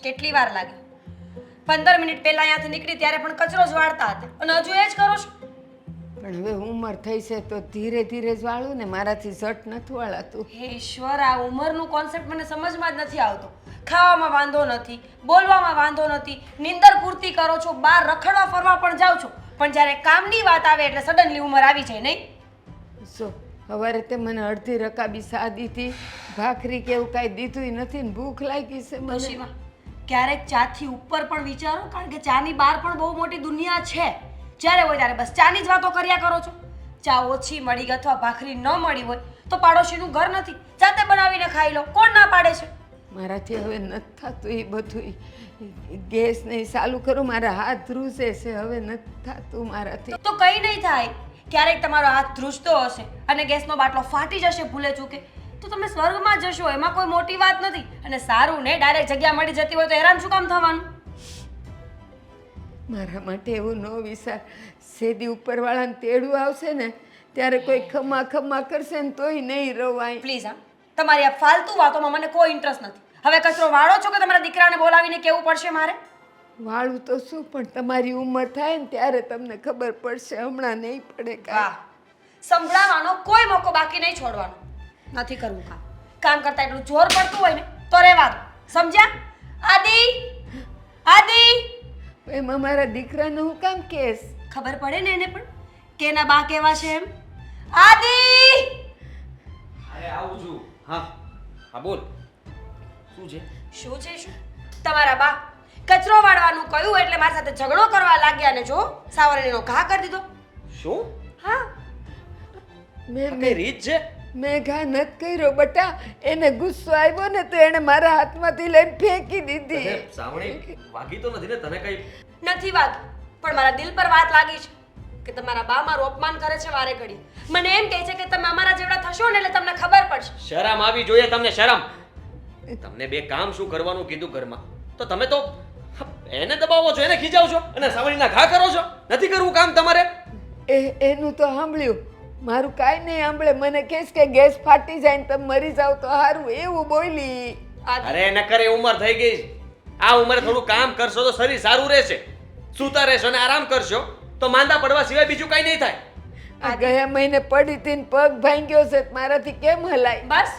કેટલી વાર લાગી? 15 મિનિટ પહેલા અહીંયાથી નીકળી ત્યારે પણ કચરો જ વાળતા હતા અને હજુ એ જ કરો છો? પણ હવે ઉંમર થઈ છે તો ધીરે ધીરે જ વાળું ને, મારાથી ઝટ નથી વાળાતું. હે ઈશ્વર, આ ઉંમરનું કોન્સેપ્ટ મને સમજમાં જ નથી આવતો. ખાવામાં વાંધો નથી, બોલવામાં વાંધો નથી, નીંદર પૂરતી કરો છો, બહાર રખડવા ફરવા પણ જાઓ છો, પણ જ્યારે કામની વાત આવે એટલે સડનલી ઉંમર આવી જાય નહીં? સો સવારે તે મને અડધી રકાબી સા દીધી, ભાખરી કે એવું કાંઈ દીધું નથી ને ભૂખ લાગી છે મને. ખુશીમાં ક્યારેક ચાથી ઉપર પણ વિચારો, કારણ કે ચાની બહાર પણ બહુ મોટી દુનિયા છે. જ્યારે હોય ત્યારે બસ ચાની જ વાતો કર્યા કરો છો. ચા ઓછી મળી અથવા ભાખરી ન મળી હોય તો પાડોશીનું ઘર નથી, જાતે બનાવીને ખાઈ લો. કોણ ના પાડે છે? મારાથી હવે નથી થતું એ બધું. ગેસ નહીં ચાલુ કરું, મારા હાથ ધ્રુસે છે, હવે નથી થતું મારાથી. તો કંઈ નહીં થાય. ક્યારેક તમારો હાથ ધ્રુજતો હશે અને ગેસનો બાટલો ફાટી જશે ભૂલે ચૂકે, તો તમે સ્વર્ગમાં જશો, એમાં કોઈ મોટી વાત નથી. અને સારું ને, ડાયરેક્ટ જગ્યા મળી જતી હોય તો હેરાન શું કામ થવાનું? મારા માટે એવું ન વિચાર. સેદી ઉપરવાળાને તેડું આવશે ને ત્યારે કોઈ ખમા ખમા કરશે ને તોય નહીં રવાય. પ્લીઝ હા, તમારી આ ફાલતુ વાતોમાં મને કોઈ ઇન્ટરેસ્ટ નથી. હવે કચરો વાળો છો કે તમારા દીકરાને બોલાવીને કેવું પડશે મારે? વાળું તો શું, પણ તમારી ઉંમર થાય ને ત્યારે તમને ખબર પડશે, હમણાં નહીં પડે કાંઈ. વાહ, સંભળાવવાનો કોઈ મોકો બાકી નહીં છોડવાનો. નથી કરવું કામ. કામ કરતા એટલું જોર પડતું હોય ને તો રહેવા દો. સમજ્યા? આદિ, આદિ! એમાં મારા દીકરાને હું કામ કેસ? ખબર પડે ને એને પણ કે એના બા કેવા છે એમ. આદિ! અરે આવું છું. હા હા બોલ, શું છે? શું છે શું? તમારા બા કચરો વાળવાનું કહ્યું એટલે મારી સાથે ઝઘડો કરવા લાગ્યા ને જો સાવરણીનો ઘા કરી દીધો. શું? હા, કઈ રીત છે? મેં ઘા નથી કર્યો બટા, એને ગુસ્સો આવ્યો ને તો એને મારા હાથમાંથી લઈને ફેંકી દીધી. અરે સાવણી, વાગી તો નથી ને તને કઈ? નથી વાગી, પણ મારા દિલ પર વાત લાગી છે કે તમારા બા મારું અપમાન કરે છે વારે ઘડી. મને એમ કહે છે કે તમે અમારા જેવડા થશો ને એટલે તમને ખબર પડશે. શરમ આવી જોઈએ તમને, શરમ. તમને બે કામ શું કરવાનું કીધું ઘરમાં, તો તમે તો એને દબાવો છો, એને ખીજાવ છો અને સાવણીના ઘા કરો છો. નથી કરવું કામ તમારે? એનું તો સાંભળ્યું, મારું કાંઈ નહીં સાંભળે. મને કહેશ કે ગેસ ફાટી જાય ને તમે મરી જાવ તો સારું, એવું બોલી. અરે નકર એ ઉંમર થઈ ગઈ છે. આ ઉંમરે થોડું કામ કરશો તો શરીર સારું રહેશે. સૂતા રહેશો અને આરામ કરશો તો માંદા પડવા સિવાય બીજું કાંઈ નહીં થાય. આ ગયા મહિને પડી હતી ને પગ ભાંગ્યો છે, મારાથી કેમ હલાય? બસ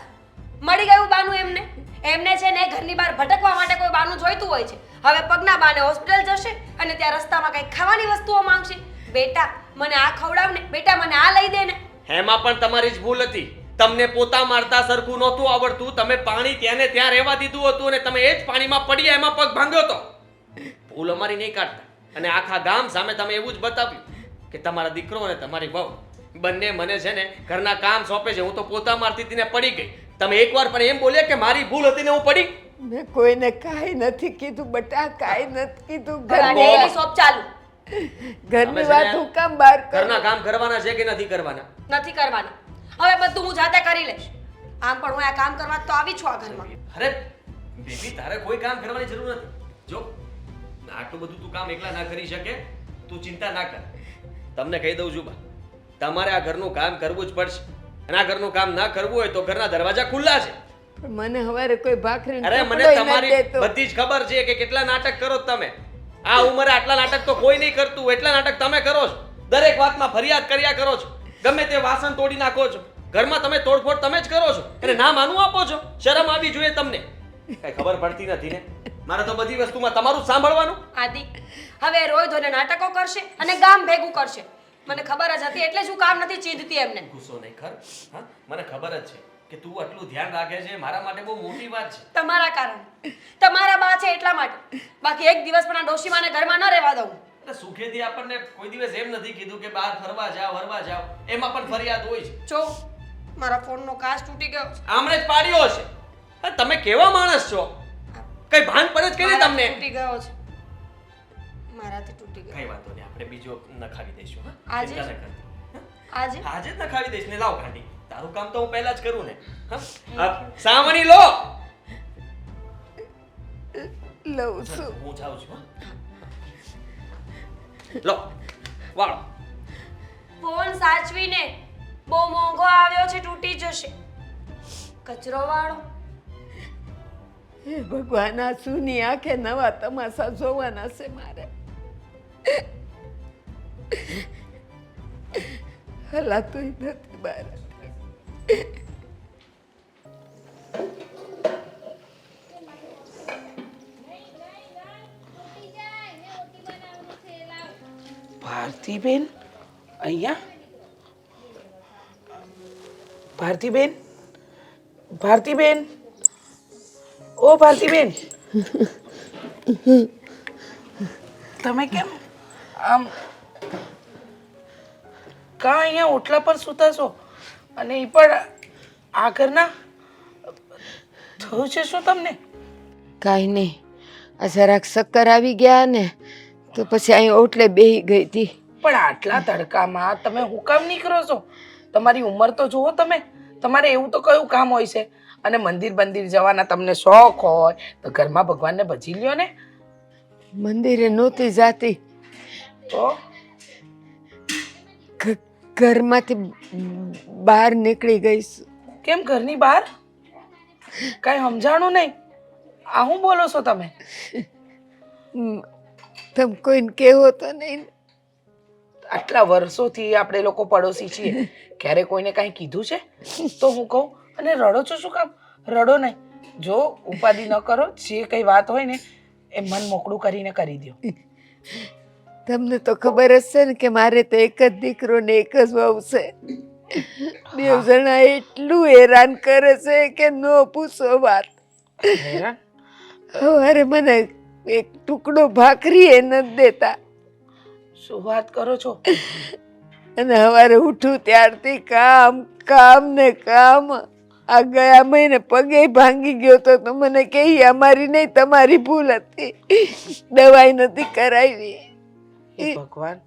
મળી ગયું બાનું એમને. એમને છે ને ઘરની બહાર ભટકવા માટે કોઈ બાનું જોઈતું હોય છે. હવે પગના બાને હોસ્પિટલ જશે અને ત્યાં રસ્તામાં કંઈક ખાવાની વસ્તુઓ માંગશે. બેટા મને આ ખવડાવ ને, બેટા મને આ લઈ દે ને. એમાં પણ તમારી જ ભૂલ હતી. તમને પોતા મારતા સરખું નહોતું આવડતું. તમે પાણી ત્યાં ને ત્યાં રહેવા દીધું હતું અને તમે એ જ પાણીમાં પડ્યા, એમાં પગ ભાંગ્યો હતો. ભૂલ અમારી નહીં કાઢતા. અને આખા ગામ સામે તમે એવું જ બતાવ્યું કે તમારા દીકરો અને તમારી વહુ બંને મને છે ને ઘરના કામ સોંપે છે. હું તો પોતા મારતી હતી ને પડી ગઈ. તમે એકવાર પણ એમ બોલ્યા કે મારી ભૂલ હતી ને હું પડી? મેં કોઈને કાંઈ નથી કીધું બટા, કાંઈ નથી કીધું. ડેલી શોપ ચાલુ. ઘરની વાત હું કામ બહાર કરું? ઘરના કામ કરવાના છે કે નથી કરવાના? નથી કરવાના. હવે બધું હું જાતે કરી લઈશ. આમ પણ હું આ કામ કરવા તો આવી છું આ ઘરમાં. અરે બેબી, તારે કોઈ કામ કરવાની જરૂર નથી. જો આટલું બધું તું કામ એકલા ના કરી શકે, તું ચિંતા ના કર. તમને કહી દઉં છું બા, તમારે આ ઘરનું કામ કરવું જ પડશે. અને આ ઘરનું કામ ના કરવું હોય તો ઘરના દરવાજા ખુલ્લા છે. પણ મને હવારે કોઈ ભાખરી અરે મને તમારી બધી જ ખબર છે કે કેટલા નાટક કરો છો તમે. આ ઉંમરે આટલા નાટક તો કોઈ નહીં કરતું. એટલા નાટક તમે કરો છો. દરેક વાતમાં ફરિયાદ કર્યા કરો છો. ગમે તે વાસણ તોડી નાખો છો. ઘરમાં તમે તોડફોડ તમે જ કરો છો અને ના માનવું આપો છો. શરમ આવી જોઈએ તમને. કઈ ખબર પડતી નથી ને. મારે તો બધી વસ્તુમાં તમારું સાંભળવાનું. આદિ હવે રોય ધોઈને નાટકો કરશે અને ગામ ભેગું કરશે. મને ખબર જ હતી એટલે જ હું કામ નથી ચીંધતી એમને. ગુસ્સો નહીં કર. હા, મને ખબર જ છે કે તું આટલું ધ્યાન રાખે છે. મારા માટે બહુ મોટી વાત છે. તમારા કારણે. તમારા બા છે એટલા માટે. બાકી એક દિવસ પણ આ ડોશીમાને ઘરમાં ન રહેવા દઉં. એટલે સુખેથી આપણને કોઈ દિવસ એમ નથી કીધું કે બહાર ફરવા જાવ, હરવા જાવ. એમાં પણ ફરિયાદ હોય છે. જો મારા ફોનનો કાચ તૂટી ગયો છે. આમણે જ પાડ્યો હશે. અરે તમે કેવા માણસ છો? કઈ ભાન પડે જ કે નહીં તમને? તૂટી ગયો છે. મારાથી તૂટી ગયો. કઈ વાંધો નહીં, આપણે બીજો નખાવી દઈશું. હા, આજે ચિંતા ન કરતી. આજે આજે જ નખાવી દઈશ ને. લાવ ગાંડી, તારું કામ તો હું પહેલા જ કરું ને. હા, સાવણી લો. લઉં છું. હું જાઉં છું. હા. લો વાળો. ફોન સાચવીને. બહુ મોંઘો આવ્યો છે, તૂટી જશે. કચરો વાળો. હે ભગવાન, આ સુની આંખે નવા તમાશા જોવાના છે મારે. હલાતું નથી બહાર. ભારતીબેન અહીંયા? ભારતીબેન, ભારતીબેન, ઓ ભારતીબેન, તમે કેમ આમ કા અહીંયા ઓટલા પર સૂતા છો? અને એ પણ આ ઘરના? થયું છે શું તમને? કાંઈ નહીં, આ જરાક ચક્કર આવી ગયા ને તો પછી અહીં ઓટલે બેહી ગઈ હતી. પણ આટલા તડકામાં તમે હું કામ નીકળો છો? તમારી ઉંમર તો જુઓ તમે. તમારે એવું તો કયું કામ હોય છે? અને મંદિર બંદિર જવાના તમને શોખ હોય તો ઘરમાં ભગવાનને ભજી લ્યો ને. મંદિરે નહોતી જાતી, તો ઘરમાંથી બહાર નીકળી ગઈ છું. કેમ ઘરની બહાર? કાંઈ સમજાણું નહીં. આ હું બોલો છો તમે? તમે કોઈને કહેવો તો નહીં. આટલા વર્ષોથી આપણે લોકો પડોશી છીએ, ક્યારે કોઈને કાંઈ કીધું છે? તો હું કહું. અને રડો છો શું કામ? રડો નહીં. જો ઉપાધિ ન કરો, જે કઈ વાત હોય ને એ મન મોકળું કરીને કરી દો. તમને તો ખબર જ છે ને કે મારે તો એક જ દીકરો ને એક જ વહુ છે. બે જણા એટલું હેરાન કરે છે કે ન પૂછો વાત. હેરાન? સવારે મને એક ટુકડો ભાખરી એ નથી દેતા. શું વાત કરો છો? અને સવારે ઉઠું ત્યારથી કામ કામ ને કામ. આ ગયા મહિને પગે ભાંગી ગયો તો મને કહે અમારી નહીં તમારી ભૂલ હતી, દવાઈ નથી કરાવી. હે ભગવાન,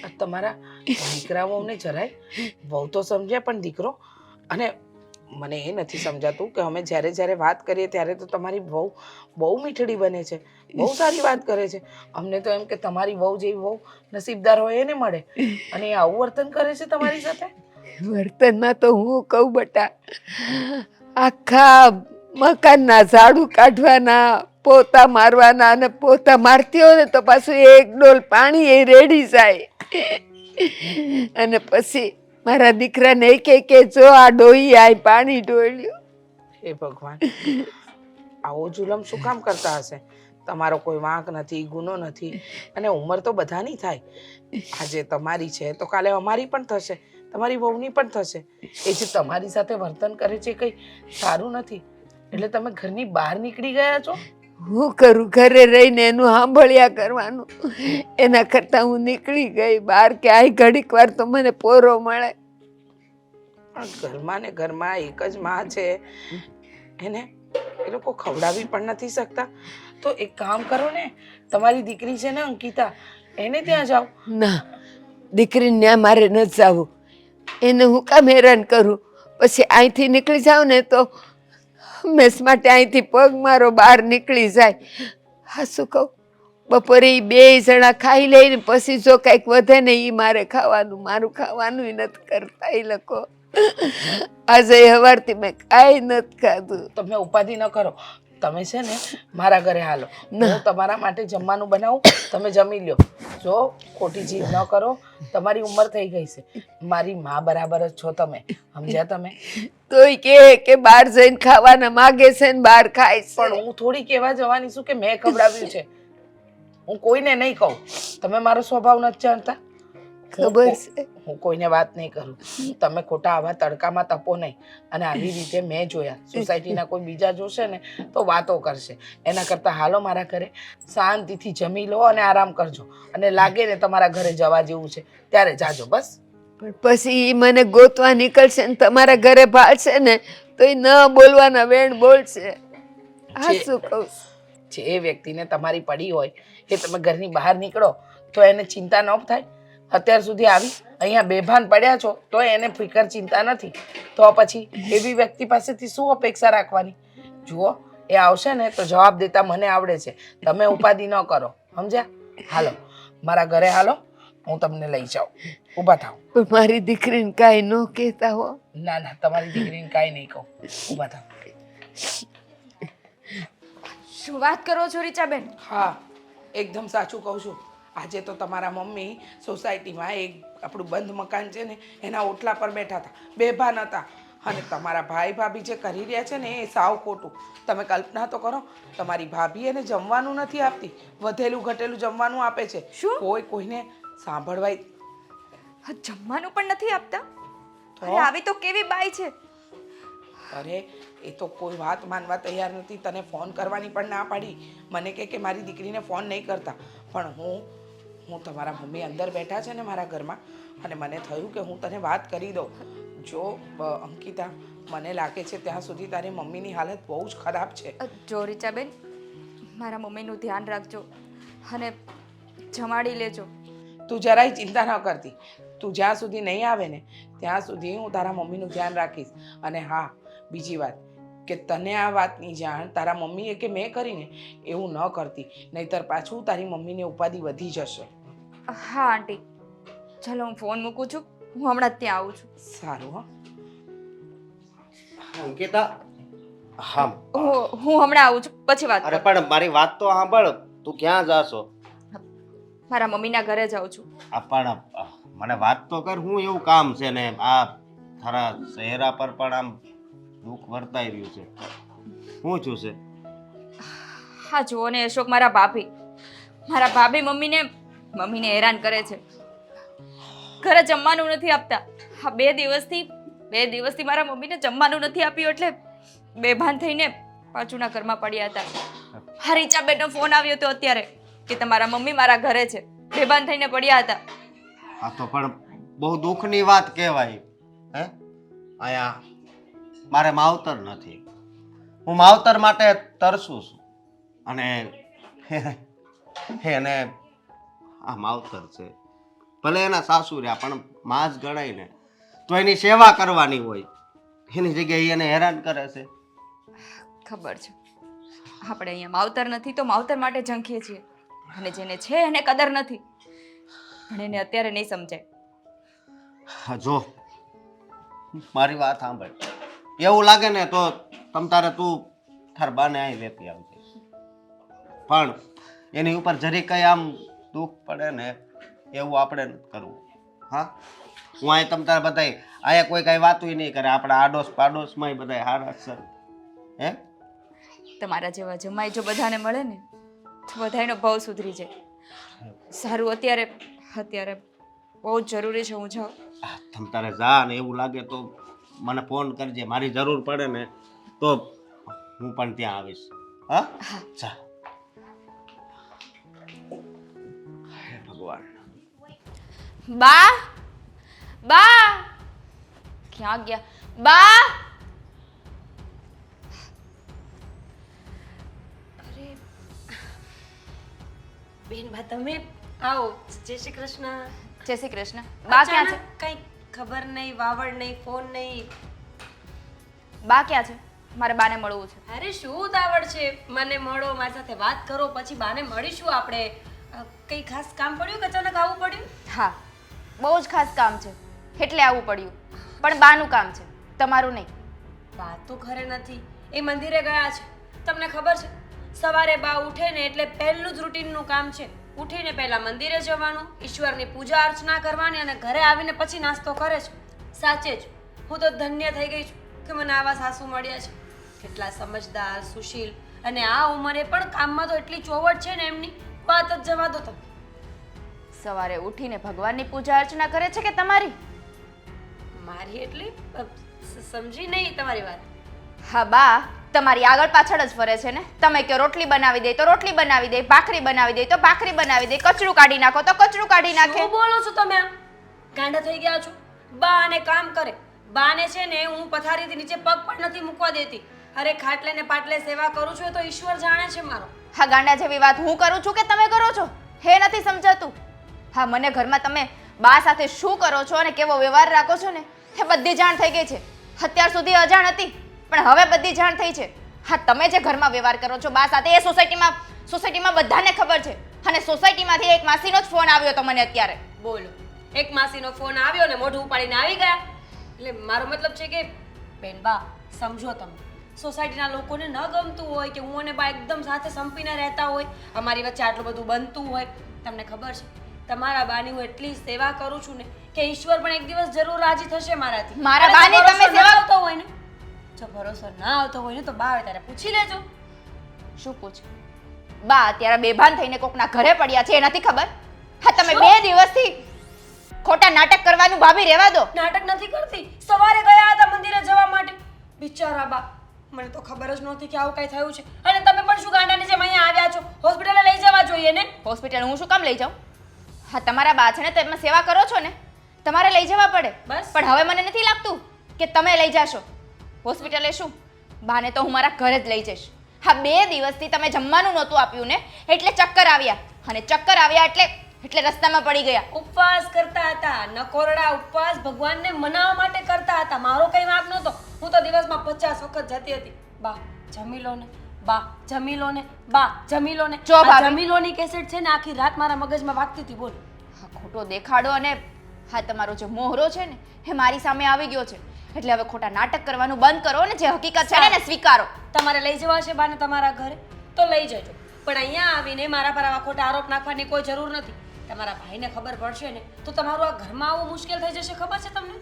આ તમારા દીકરાઓને જરાય બહુ તો સમજ્યા પણ દીકરો. અને મને એ નથી સમજાતું કે અમે જ્યારે જ્યારે વાત કરીએ ત્યારે તો તમારી વહુ બહુ મીઠડી બને છે, બહુ સારી વાત કરે છે. અમને તો એમ કે તમારી વહુ જેવી વહુ નસીબદાર હોય એને મળે, અને એ આવું વર્તન કરે છે તમારી સાથે. વર્તનમાં તો હું કહું બટા, આખા મકાનના ઝાડુ કાઢવાના, પોતા મારવાના, અને પોતા મારતી હોય ને તો પાછું એક ડોલ પાણી એ રેડી જાય. અને પછી મારા દીકરાને કે જો આ ડોહી આય પાણી ઢોળ્યું. હે ભગવાન, આવો જુલમ શું કામ કરતા હશે? તમારો કોઈ વાંક નથી, ગુનો નથી. અને ઉંમર તો બધાની થાય. આજે તમારી છે તો કાલે અમારી પણ થશે, તમારી વહુની પણ થશે. એ જે તમારી સાથે વર્તન કરે છે કંઈ સારું નથી. એટલે તમે ઘરની બહાર નીકળી ગયા છો? હું કરું, ઘરે રહીને એનું સાંભળ્યા કરવાનું. એના કરતાં હું નીકળી ગઈ બહાર કે આ ઘડીક વાર તો મને પોરો મળે. પણ ઘરમાં ને ઘરમાં એક જ માં છે, એને એ લોકો ખવડાવી પણ નથી શકતા. તો એક કામ કરો ને, તમારી દીકરી છે ને અંકિતા, એને ત્યાં જાઓ. ના, દીકરીને ત્યાં મારે નથી જવું. એને હું કામ હેરાન કરું? પછી અહીંથી નીકળી જાઉં ને તો હંમેશ માટે અહીંથી પગ મારો બહાર નીકળી જાય. હા શું કહું, બપોરે એ બે જણા ખાઈ લઈને પછી જો કંઈક વધે ને એ મારે ખાવાનું, મારું ખાવાનું નથી કરતા એ લોકો. આજે સવારથી મેં કાંઈ નથી ખાધું. તમે ઉપાધિ ન કરો. તમે છે ને મારા ઘરે હાલો, હું તમારા માટે જમવાનું બનાવું, તમે જમી લ્યો. જો ખોટી જીદ ન કરો, તમારી ઉંમર થઈ ગઈ છે, મારી માં બરાબર જ છો તમે, સમજ્યા તમે? તોય કે બહાર જઈને ખાવાના માગે છે ને બહાર ખાય છે. પણ હું થોડી કહેવા જવાની છું કે મેં ખવડાવ્યું છે. હું કોઈને નહીં કહું. તમે મારો સ્વભાવ નથી જાણતા. ખબર છે. હું કોઈને વાત નહીં કરું. તમે ખોટા આવા તડકામાં તપો નહીં. અને આવી રીતે મેં જોયા, સોસાયટીના કોઈ બીજા જોશે ને તો વાતો કરશે. એના કરતાં હાલો મારા ઘરે, શાંતિથી જમી લો અને આરામ કરજો. અને લાગે ને તમારા ઘરે જવા જેવું છે ત્યારે જાજો બસ. પણ પછી ઈ મને ગોતવા નીકળશે ને તમારા ઘરે ભાળશે ને તો એ ન બોલવાના વેણ બોલશે. હા શું કહું, જે વ્યક્તિને તમારી પડી હોય એ તમે ઘરની બહાર નીકળો તો એને ચિંતા ન થાય? અત્યાર સુધી આવી અહીંયા બેભાન પડ્યા છો તો એને ફિકર ચિંતા નથી, તો પછી એવી વ્યક્તિ પાસેથી શું અપેક્ષા રાખવાની? જુઓ, એ આવશે ને તો જવાબ દેતા મને આવડે છે. તમે ઉપાધિ ન કરો, સમજ્યા? હાલો મારા ઘરે હાલો, હું તમને લઈ જાઉં. ઊભા થાવ. પણ મારી દીકરીને કાંઈ ન કહેતા હો. ના ના, તમારી દીકરીને કાંઈ નહીં કહું. ઊભા થાવ. શું વાત કરો છો રીચાબેન? હા, એકદમ સાચું કહું છું. આજે તો તમારા મમ્મી સોસાયટીમાં એક આપણું બંધ મકાન છે ને એના ઓટલા પર બેઠા હતા, બેભાન હતા. અને તમારા ભાઈ ભાભી જે કરી રહ્યા છે ને એ સાવ ખોટું. તમે કલ્પના તો કરો, તમારી ભાભી એને જમવાનું નથી આપતી, વધેલું ઘટેલું જમવાનું આપે છે. શું? કોઈને સાંભળવાય. જમવાનું પણ નથી આપતા? તો? અરે આવી તો કેવી બાઈ છે? અરે એ તો કોઈ વાત માનવા તૈયાર નથી. તને ફોન કરવાની પણ ના પાડી. મને કે મારી દીકરીને ફોન નહીં કરતા. પણ હું તમારા મમ્મી અંદર બેઠા છે ને મારા ઘરમાં, અને મને થયું કે હું તને વાત કરી દઉં. જો અંકિતા, મને લાગે છે ત્યાં સુધી તારી મમ્મીની હાલત બહુ જ ખરાબ છે. જો રીચાબેન, મારા મમ્મીનું ધ્યાન રાખજો અને જમાડી લેજો. તું જરાય ચિંતા ન કરતી. તું જ્યાં સુધી નહીં આવે ને ત્યાં સુધી હું તારા મમ્મીનું ધ્યાન રાખીશ. અને હા, બીજી વાત કે તને આ વાતની જાણ તારા મમ્મીએ કે મેં કરીને એવું ન કરતી, નહીતર પાછું તારી મમ્મીને ઉપાધિ વધી જશે. હા આંટી, ચાલો હું ફોન મૂકું છું, હું હમણાં જ ત્યાં આવું છું. સારું. હા, અંકિતા, હા. હું હમણાં આવું છું, પછી વાત અરે કરું. પણ મારી વાત તો સાંભળ. તું ક્યાં જાશો? મારા મમ્મીના ઘરે જાઉં છું. પણ મને વાત તો કર, હું એવું કામ છે ને આ તારા ચહેરા પર પણ આમ દુઃખ વર્તાઈ રહ્યું છે. શું છું છે? હા જુઓ ને અશોક, મારા ભાભી મમ્મીને હેરાન કરે છે. ઘરે જમવાનું નથી આપતા. હા, બે દિવસથી મારા મમ્મીને જમવાનું નથી આપ્યું એટલે બેભાન થઈને પાછુના ઘરમાં પડ્યા હતા. હા, રીચાબેનનો ફોન આવ્યો હતો અત્યારે કે તમારા મમ્મી મારા ઘરે છે, બેભાન થઈને પડ્યા હતા. આ તો પણ બહુ દુઃખની વાત કહેવાય. હે, અહીંયા મારે માવતર નથી. હું માવતર માટે તરસું છું. અને એને આ માવતર છે, ભલે એના સાસુ રહ્યા પણ માં જ ગણાય ને, તો એની સેવા કરવાની હોય. એની જગ્યાએ એને હેરાન કરે છે. ખબર છે, આપણે અહીંયા માવતર નથી તો માવતર માટે ઝંખીએ છીએ, અને જેને છે એને કદર નથી, પણ એને અત્યારે નહીં સમજાય. હા, જો મારી વાત સાંભળ. એવું લાગે ને તો તારે તું તાર બાને અહીં લેતી આવજે. પણ એની ઉપર જરી કઈ આમ દુઃખ પડે ને એવું આપણે નથી કરવું. હા, હું અહીં તારે બધાય અહીંયા કોઈ કઈ વાતું નહીં કરે. આપણા આડોશ પાડોશમાં બધા હારા સર. હે, તમારા જેવા જમાઈ જો બધાને મળે ને તો બધાનો ભાવ સુધરી જાય. સારું, અત્યારે બહુ જ જરૂરી છે, હું જાઉં. તારે જા ને એવું લાગે તો મને ફોન કરજે. મારી જરૂર પડે ને તો હું પણ ત્યાં આવીશ. હા, જા. હે ભગવાન. બા ક્યાં ગયા? બા! બેનબા, તમે આવો. જય શ્રી કૃષ્ણ. જય શ્રી કૃષ્ણ. બા ક્યાં છે? કઈ ખબર નહીં, વાવડ નહીં, ફોન નહીં. બા ક્યાં છે? મારે બાને મળવું છે. અરે શું ઉતાવળ છે? મને મળો, મારી સાથે વાત કરો, પછી બાને મળીશું આપણે. કઈ ખાસ કામ પડ્યું કે અચાનક આવવું પડ્યું? હા, બહુ જ ખાસ કામ છે એટલે આવવું પડ્યું, પણ બાનું કામ છે, તમારું નહીં. બા તો ઘરે નથી, એ મંદિરે ગયા છે. તમને ખબર છે, સવારે બા ઉઠે ને એટલે પહેલું જ રૂટીનનું કામ છે ઉઠીને પહેલા મંદિરે જવાનું, ઈશ્વરની પૂજા અર્ચના કરવાની, અને ઘરે આવીને પછી નાસ્તો કરે છે. સાચે જ હું તો ધન્ય થઈ ગઈ છું કે મને આવા સાસુ મળ્યા છે. કેટલા સમજદાર, સુશીલ, અને આ ઉંમરે પણ કામમાં તો એટલી ચોવડ છે ને એમની વાત જ જવા દો. તમે સવારે ઉઠીને ભગવાનની પૂજા અર્ચના કરે છે કે તમારી? મારી એટલી સમજી નહીં તમારી વાત. હા બા, તમારી આગળ પાછળ જ ફરે છે ને. તમે કે રોટલી બનાવી દે તો રોટલી બનાવી દે, ભાખરી બનાવી દે તો ભાખરી બનાવી દે, કચરું કાઢી નાખો તો કચરું કાઢી નાખે. શું બોલો છો તમે? ગાંડા થઈ ગયા છો? બા અને કામ કરે. બાને છે ને હું પથારીથી નીચે પગ પણ નથી મૂકવા દેતી. અરે ખાટલે ને પાટલે સેવા કરું છું તો ઈશ્વર જાણે છે મારો. હા, ગાંડા જેવી વાત હું કરું છું કે તમે કરો છો હે નથી સમજાતું. હા, મને ઘરમાં તમે બા સાથે શું કરો છો અને કેવો વ્યવહાર રાખો છો ને એ બધી જાણ થઈ ગઈ છે. અત્યાર સુધી અજાણ હતી પણ હવે બધી જાણ થઈ છે. હા, તમે જે ઘરમાં વ્યવહાર કરો છો બા સાથે એ સોસાયટીમાં બધાને ખબર છે. અને સોસાયટીમાંથી એક માસીનો જ ફોન આવ્યો તો મને અત્યારે. બોલો, એક માસીનો ફોન આવ્યો ને મોઢું ઉપાડીને આવી ગયા? એટલે મારો મતલબ છે કે બેનબા સમજો તમે, સોસાયટીના લોકોને ન ગમતું હોય કે હું અને બા એકદમ સાથે સંપીને રહેતા હોય, અમારી વચ્ચે આટલું બધું બનતું હોય. તમને ખબર છે તમારા બાની હું એટલી સેવા કરું છું ને કે ઈશ્વર પણ એક દિવસ જરૂર રાજી થશે મારાથી. મારા અને જો બાની તમે ભરોસો ના સેવા- આવતો હોય ને, જો ભરોસો ના આવતો હોય ને તો બા આવે ત્યારે પૂછી લેજો. શું પૂછ? બા અત્યારે બેભાન થઈને કોકના ઘરે પડ્યા છે એ નથી ખબર? હા, તમે 2 દિવસથી ખોટા નાટક કરવાનું ભાભી રહેવા દો. નાટક નથી કરતી. સવારે ગયા હતા મંદિરે જવા માટે. બિચારા બા, મને તો ખબર જ નહોતી કે આવું કઈ થયું છે. અને તમે પણ શું ગાંડાની જેમ અહીંયા આવ્યા છો? હોસ્પિટલે લઈ જવા જોઈએ ને. હોસ્પિટલ હું શું કામ લઈ જાઉં? હા, તમારા બા છે ને તમે સેવા કરો છો ને, તમારે લઈ જવા પડે. બસ. પણ હવે મને નથી લાગતું કે તમે લઈ જાશો હોસ્પિટલે. શું બાને તો હું મારા ઘરે જ લઈ જઈશ. હા, 2 દિવસથી તમે જમવાનું નહોતું આપ્યું ને એટલે ચક્કર આવ્યા, અને ચક્કર આવ્યા એટલે રસ્તામાં પડી ગયા. ઉપવાસ કરતા હતા. નકોરડા ઉપવાસ ભગવાનને મનાવવા માટે કરતા હતા. મારો કઈ વાંક નહોતો. હું તો દિવસમાં 50 વખત જતી હતી. બા જમી લો ને, બા જમી લો ને, બા જમી લો ને. જો આ ભાભી. જમી લોની કેસેટ છે ને આખી રાત મારા મગજમાં વાગતી હતી. બોલ. હા, ખોટો દેખાડો અને હા તમારો જે મોહરો છે ને એ મારી સામે આવી ગયો છે. એટલે હવે ખોટા નાટક કરવાનું બંધ કરો ને જે હકીકત છે ને એને સ્વીકારો. તમારે લઈ જવા છે બાને તમારા ઘરે તો લઈ જજો, પણ અહીંયા આવીને મારા પર આવા ખોટા આરોપ નાખવાની કોઈ જરૂર નથી. તમારા ભાઈને ખબર પડશે ને તો તમારું આ ઘરમાં આવવું મુશ્કેલ થઈ જશે. ખબર છે તમને?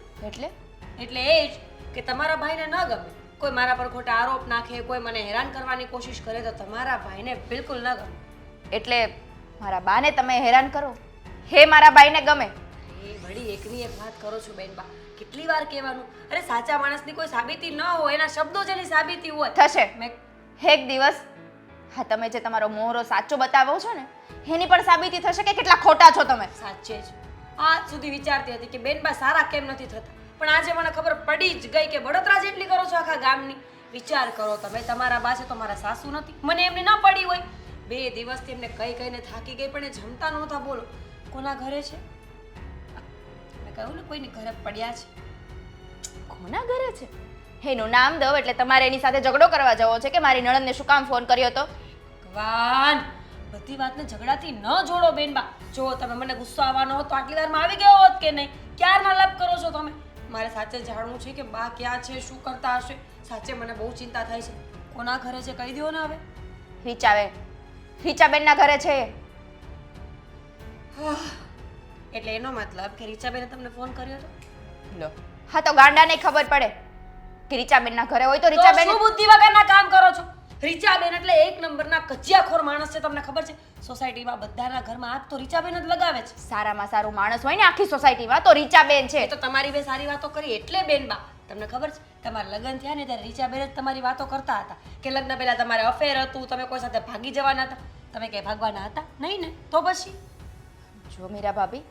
એટલે એ જ કે તમારા ભાઈને ન ગમે કોઈ મારા પર ખોટા આરોપ નાખે, કોઈ મને હેરાન કરવાની કોશિશ કરે તો તમારા ભાઈને બિલકુલ ન ગમે. એટલે મારા બાને તમે હેરાન કરો હે મારા ભાઈને ગમે? એ વળી એકની એક વાત કરો છો બેન બા, કેટલી વાર કહેવાનું? અરે સાચા માણસની કોઈ સાબિતી ન હોય, એના શબ્દો જેની સાબિતી હોય. થશે મેં એક દિવસ. હા, તમે જે તમારો મોહરો સાચો બતાવો છો ને એની પણ સાબિતી થશે કે કેટલા ખોટા છો તમે. સાચે જ આજ સુધી વિચારતી હતી કે બેનબા સારા કેમ નથી થતા, પણ આજે મને ખબર પડી જ ગઈ કે બળતરા જેટલી કરો છો આખા ગામની. વિચાર કરો તમે, તમારા બા છે તો મારા સાસુ નથી. મને એમને ન પડી હોય. 2 દિવસથી એમને કઈ કઈને થાકી ગઈ પણ એ જમતા નહોતા. બોલો કોના ઘરે છે? મેં કહ્યું ને કોઈની ઘરે પડ્યા છે. કોના ઘરે છે? એનું નામ દો એટલે તમારે એની સાથે ઝઘડો કરવા જવો છે કે મારી નણંદને શું કામ ફોન કર્યો હતો? ભગવાન, બધી વાતને ઝઘડાથી ન જોડો બેનબા. જો તમે મને ગુસ્સો આવવાનો હોત તો આટલી વારમાં આવી ગયો હોત કે નહીં? ક્યારના લપ કરો છો તમે? મારે સાચે જાણવું છે કે બા ક્યાં છે, શું કરતા હશે. સાચે મને બહુ ચિંતા થાય છે. કોના ઘરે છે કહી દો ને હવે. રીચાબેનના ઘરે છે. એટલે એનો મતલબ કે રીચાબેને તમને ફોન કર્યો હતો? લો, હા તો ગાંડાને ખબર પડે કે રીચાબેનના ઘરે હોય તો તો રીચાબેન. શું બુદ્ધિ વગરના કામ કરો છો? રીચાબેન એટલે 1 નંબરના કજિયાખોર માણસ છે. તમને ખબર છે સોસાયટીમાં બધાના ઘરમાં આગ તો રીચાબેન જ લગાવે છે. સારામાં સારું માણસ હોય ને આખી સોસાયટીમાં તો રીચાબેન છે. એ તો તમારી બે સારી વાતો કરી એટલે બેનબા. તમને ખબર છે તમારા લગ્ન થયા ને ત્યારે રીચાબેન જ તમારી વાતો કરતા હતા કે લગ્ન પહેલા તમારે અફેર હતું, તમે કોઈ સાથે ભાગી જવાના હતા. તમે કઈ ભાગવાના હતા નહીં ને? તો પછી જો મીરા ભાભી,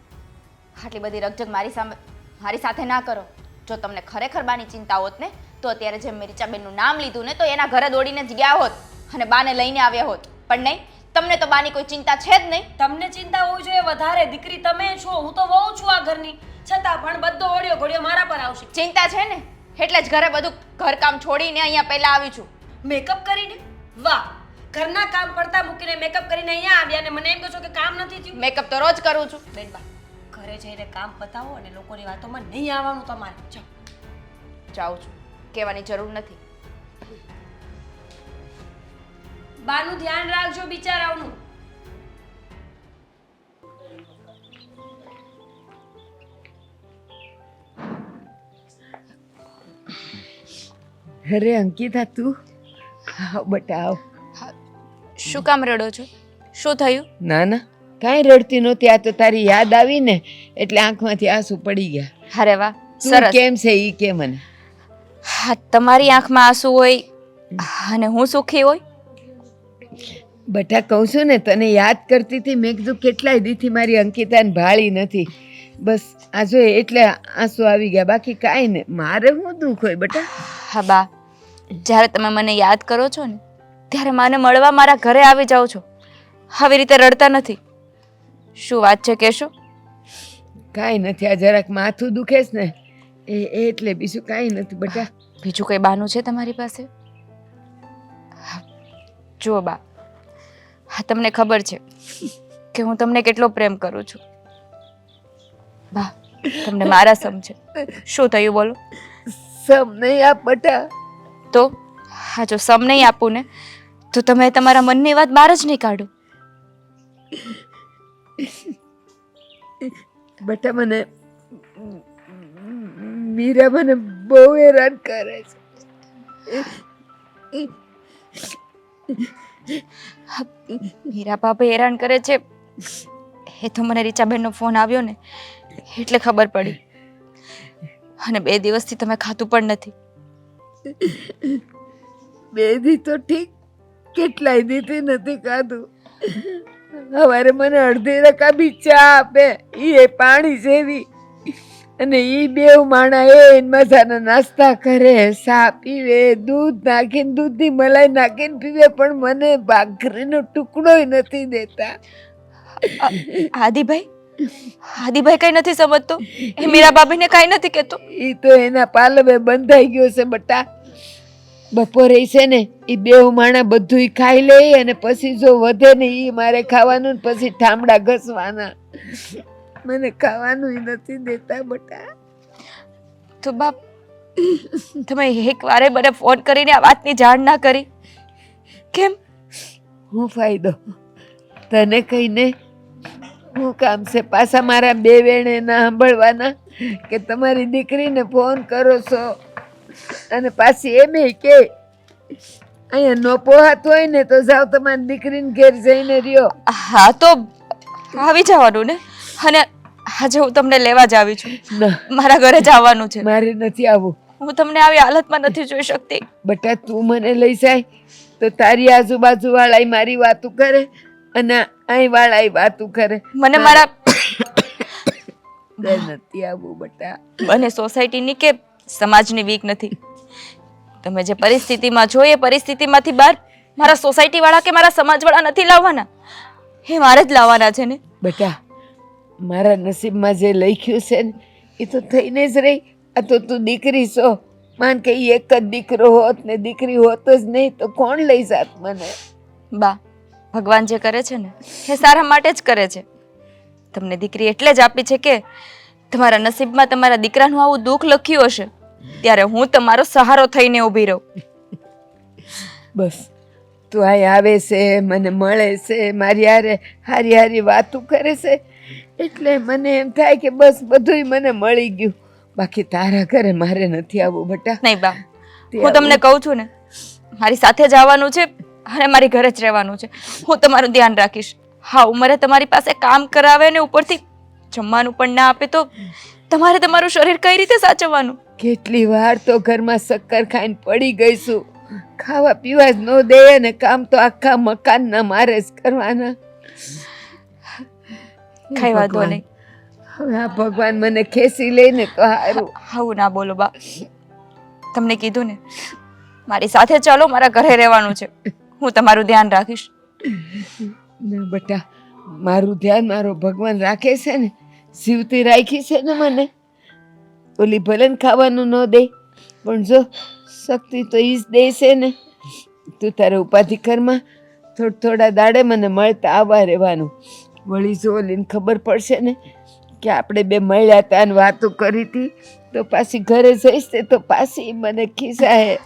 આટલી બધી રકજક મારી સાથે ના કરો. જો તમને ખરેખર બાની ચિંતા હોત ને તો અત્યારે જેમ મેં રીચાબેનનું નામ લીધું ને તો એના ઘરે દોડીને જ ગયા હોત અને બાને લઈને આવ્યા હોત. પણ નહીં, તમને તો બાની કોઈ ચિંતા છે જ નહીં. તમને ચિંતા હોવી જોઈએ વધારે. દીકરી તમે છો, હું તો વહુ છું આ ઘરની, છતાં પણ બધો ઓડિયો ઘોડિયો મારા પર આવશે. ચિંતા છે ને એટલે જ ઘરે બધું ઘરકામ છોડીને અહીંયા પહેલા આવી છું. મેકઅપ કરીને? વાહ, ઘરના કામ પડતા મૂકીને મેકઅપ કરીને અહીંયા આવ્યા અને મને એમ કહો છો કે કામ નથી થયું? મેકઅપ તો રોજ કરું છું. બેનબા, ઘરે જઈને કામ પતાવો અને લોકોની વાતોમાં નહીં આવવાનું તમારે. જાઓ. જાઉં છું, કહેવાની જરૂર નથી. બાનું ધ્યાન રાખજો બિચારાઓનું. અરે અંકિતા, તું આવ બટા આવ. શું કામ રડો છો? શું થયું? ના ના, કાંઈ રડતી નહોતી. આ તો તારી યાદ આવી ને એટલે આંખમાંથી આંસુ પડી ગયા. અરે વાહ, તું સરસ. કેમ છે ઈ કે મને. હા, તમારી આંખમાં આંસુ હોય અને હું સુખી હોય. બટા કહું છું ને, તને યાદ કરતી હતી. મેં કીધું કેટલાય દીથી મારી અંકિતાને ભાળી નથી. બસ આ જો એટલે આંસુ આવી ગયા, બાકી કાંઈ નહીં. મારે શું દુઃખ હોય બટા? હા બા, જ્યારે તમે મને યાદ કરો છો ને ત્યારે મને મળવા મારા ઘરે આવી જાઓ છો. આવી રીતે રડતા નથી. શું વાત છે કહેશો? કાંઈ નથી, આ જરાક માથું દુખે છે ને એટલે, બીજું કાંઈ નથી બટા. બીજું કંઈ બહાનું છે તમારી પાસે? જુઓ બા, હા તમને ખબર છે કે હું તમને કેટલો પ્રેમ કરું છું. બા, તમને મારા સમ છે. શું થયું બોલો? સમ નહીં આ બટા. તો હા જો સમ નહીં આપું ને તો તમે તમારા મનની વાત બહાર જ નહીં કાઢો. બેટા મને મીરા મને બહુ હેરાન કરે છે. મીરા ભાભી હેરાન કરે છે એ તો મને રીચાબેનનો ફોન આવ્યો ને એટલે ખબર પડી. અને 2 દિવસથી તમે ખાતું પણ નથી. બે દી તો ઠીક, કેટલાય દીથી નથી ખાધું. સવારે મને અડધી રકાબી ચા આપે, એ પાણી જેવી, અને ઈ બેવ માણા એ મજાના નાસ્તા કરે, ચા પીવે, દૂધ નાખીને દૂધની મલાઈ નાખીને પીવે, પણ મને ભાખરીનો ટુકડોય નથી દેતા. આદિભાઈ કઈ નથી સમજતો, એ મીરા ભાભીને કઈ નથી કહેતો. ઈ તો એના પાલવે બંધાઈ ગયો છે બટા. બપોરે છે ને ઈ બેવ માણા બધું ખાઈ લે, અને પછી જો વધે ને ઈ મારે ખાવાનું, ને પછી ઠામડા ઘસવાના. મને ખાવાનું નથી દેતા બટા. તો બાપ તમે એક વારે મને ફોન કરીને આ વાતની જાણ ના કરી કેમ? હું ફાયદો તને કહીને હું કામ છે? પાછા મારા 2 વેણે ના સાંભળવાના કે તમારી દીકરીને ફોન કરો છો, અને પાછી એમ કે અહીંયા નો પોહાત હોય ને તો જાઓ તમારી દીકરીને ઘેર જઈને રહ્યો. હા તો આવી જવાનું ને, અને આજે હું તમને લેવા જ આવી છું. ના, મારા ઘરે જ આવવાનું છે. મારે નથી આવવું હું તમને આવી હાલતમાં નથી જોઈ શકતી. બટા. તું મને લઈ જાય તો તારી આજુબાજુ વાળા મારી વાતું કરે, અને અહીં વાળા વાતું કરે. મને મારા નથી આવવું બટા. મને સોસાયટીની કે સમાજની વીક નથી. તમે જે પરિસ્થિતિમાં છો એ પરિસ્થિતિમાંથી બહાર મારા સોસાયટી વાળા કે મારા સમાજ વાળા નથી લાવવાના, એ મારે જ લાવવાના છે ને. બેટા, મારા નસીબમાં જે લખ્યું છે ને એ તો થઈને જ રહી. આ તો તું દીકરી છો, માન કે ઈ એક જ દીકરો હોત ને દીકરી હોત જ નહીં તો કોણ લઈ જાત મને? બા, ભગવાન જે કરે છે ને એ સારા માટે જ કરે છે. તમને દીકરી એટલે જ આપી છે કે તમારા નસીબમાં તમારા દીકરાનું આવું દુઃખ લખ્યું હશે ત્યારે હું તમારો સહારો થઈને ઊભી રહું. બસ તું અહીં આવે છે, મને મળે છે, મારી હારે હારી હારી વાતું કરે છે, એટલે મને એમ થાય કે બસ બધુંય મને મળી ગયું. બાકી તારા ઘરે મારે નથી આવવું બટા. નહીં બા, હું તમને કહું છું ને, મારી સાથે જ આવવાનું છે અને મારી ઘરે જ રહેવાનું છે. હું તમારું ધ્યાન રાખીશ. હા, ઉંમરે તમારી પાસે કામ કરાવે ને ઉપરથી જમવાનું પણ ના આપે તો તમારે તમારું શરીર કઈ રીતે સાચવવાનું? કેટલી વાર તો ઘરમાં શક્કર ખાઈને પડી ગઈ છું. ખાવા પીવા જ ન દે, અને કામ તો આખા મકાનના મારે જ કરવાના. કઈ વાંધો નહીં. હવે આ ભગવાન મને ખેંચી લઈને તો સારું. આવું ના બોલો બા. તમને કીધું ને, મારી સાથે ચાલો, મારા ઘરે રહેવાનું છે. હું તમારું ધ્યાન રાખીશ. ના બટા, મારું ધ્યાન મારો ભગવાન રાખે છે ને. જીવતી રાખી છે ને મને. ઓલી ભલે ને ખાવાનું ન દે, પણ જો શક્તિ તો ઈ જ દે છે ને. તું તારે ઉપાધિ કરમાં થોડા દાડે મને મળતા આવવા રહેવાનું. વળી જો ઓલીને ખબર પડશે ને કે આપણે 2 મળ્યા હતા ને વાતો કરી હતી, તો પાછી ઘરે જઈશ તે તો પાછી મને ખીસાય.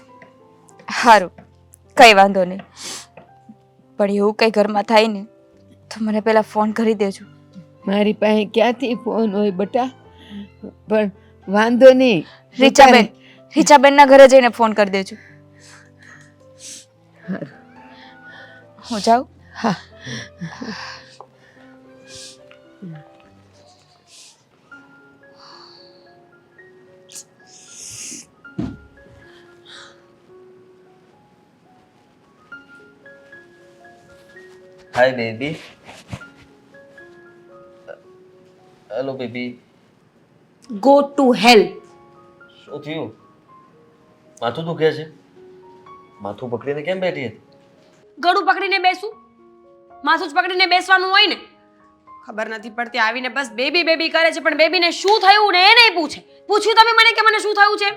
સારું, કઈ વાંધો નહીં. પણ એવું કઈ ઘરમાં થાય ને તો મને પહેલા ફોન કરી દેજો. મારી પાસે ક્યાંથી ફોન હોય બટા? પણ વાંધો નહીં, રીચાબેનના ઘરે જઈને ફોન કરી દેજો. હું જાઉં? હા. Hi baby. Hello baby. Go to hell. શું થયું? માથું દુખે છે? માથું પકડીને કેમ બેઠી હતી? ગળું પકડીને બેસું? માથું જ પકડીને બેસવાનું હોય ને? ખબર નથી પડતી, આવીને બસ બેબી બેબી કરે છે, પણ બેબીને શું થયું ને એ નહીં પૂછે. પૂછ્યું તમે મને કે મને શું થયું છે?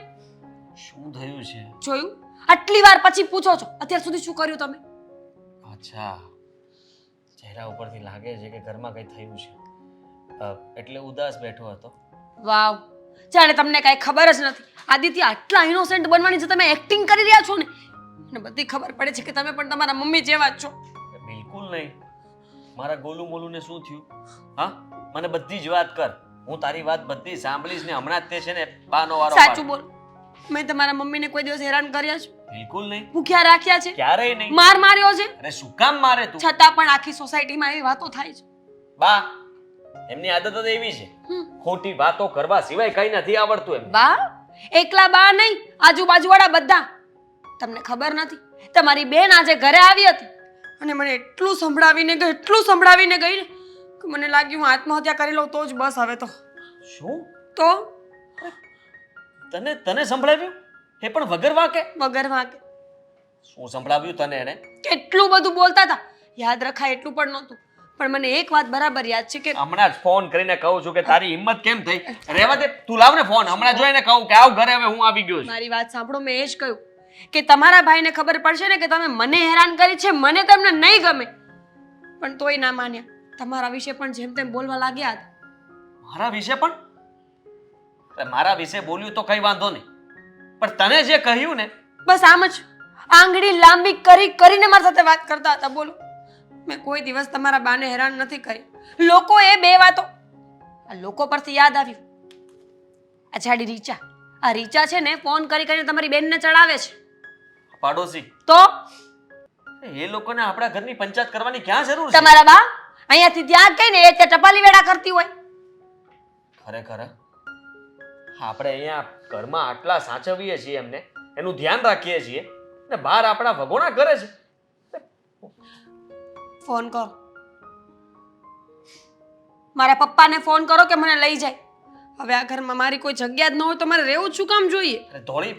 શું થયું છે? જોયું? આટલી વાર પછી પૂછો છો. અત્યાર સુધી શું કર્યું તમે? અચ્છા, ચહેરા ઉપરથી લાગે છે કે ઘરમાં કંઈ થયું છે, એટલે ઉદાસ બેઠો હતો. વાવ, જાણે તમને કાંઈ ખબર જ નથી. આદિત્ય, આટલા ઇનોસેન્ટ બનવાની જે તમે એક્ટિંગ કરી રહ્યા છો ને, અને બધી ખબર પડે છે કે તમે પણ તમારા મમ્મી જેવા જ છો. બિલકુલ નહીં. મારા ગોલું મોલુંને શું થયું? હા, મને બધી જ વાત કર. હું તારી વાત બધી સાંભળીશ ને હમણાં જ તે છે ને બાનો વારો સાચું પાડ. બોલ, મેં તમારા મમ્મીને કોઈ દિવસ હેરાન કર્યા છે? બિલકુલ નહીં. ભૂખ્યા રાખ્યા છે? ક્યારેય નહીં. માર માર્યો છે? અરે શું કામ મારે તું? છતાં પણ આખી સોસાયટીમાં એવી વાતો થાય છે. બા, એમની આદત જ એવી છે. ખોટી વાતો કરવા સિવાય કઈ નથી આવડતું એમ. બા? એકલા બા નહીં, આજુબાજુવાળા બધા. તમને ખબર નથી, તમારી બેન આજે ઘરે આવી હતી અને મને એટલું સંભળાવીને ગઈ ને કે મને લાગ્યું હું આત્મહત્યા કરી લઉં તો જ બસ. હવે તો શું? તો તને સંભળાવ્યું? એ પણ વગર વાકે? વગર વાંકે શું સંભળાવ્યું તને એને? કેટલું બધું બોલતા હતા, યાદ રખાય એટલું પણ નહોતું. પણ મને એક વાત બરાબર યાદ છે કે હમણાં જ ફોન કરીને કહું છું કે તારી હિંમત કેમ થઈ? રહેવા દે, તું લાવ ને ફોન. હમણાં જોઈને કહું કે આવ ઘરે, હવે હું આવી ગયો છું. મારી વાત સાંભળો, મેં એ જ કહ્યું કે તમારા ભાઈને ખબર પડશે ને કે તમે મને હેરાન કરી છે, મને તમને નહીં ગમે, પણ તોય ના માન્યા. તમારા વિશે પણ જેમ તેમ બોલવા લાગ્યા હતા. મારા વિશે પણ? અરે મારા વિશે બોલ્યું તો કઈ વાંધો નહીં, પણ તને જે કહ્યું ને, બસ આમ જ આંગળી લાંબી કરીને મારી સાથે વાત કરતા હતા. બોલો, મેં કોઈ દિવસ તમારા બાને હેરાન નથી કરી. લોકો એ બે વાતો, આ લોકો પરથી યાદ આવ્યું, આ જાડી રીચા, આ રીચા છે ને ફોન કરીને તમારી બેનને ચડાવે છે. પાડોશી તો એ લોકોને આપણા ઘરની પંચાયત કરવાની ક્યાં જરૂર છે? તમારા બા અહીંયાથી ત્યાં કઈ ને એ તે ટપાલી વેડા કરતી હોય. ખરેખર આપણે અહીંયા ઘરમાં આટલા સાચવીએ છીએ, એમને એનું ધ્યાન રાખીએ છીએ ને બહાર આપણા વગોણા કરે છે. ફોન કરો, મારા પપ્પાને ફોન કરો કે મને લઈ જાય. હવે આ ઘરમાં મારી કોઈ જગ્યા જ ન હોય તો મારે રહેવું જ શું કામ જોઈએ? અરે ધોળી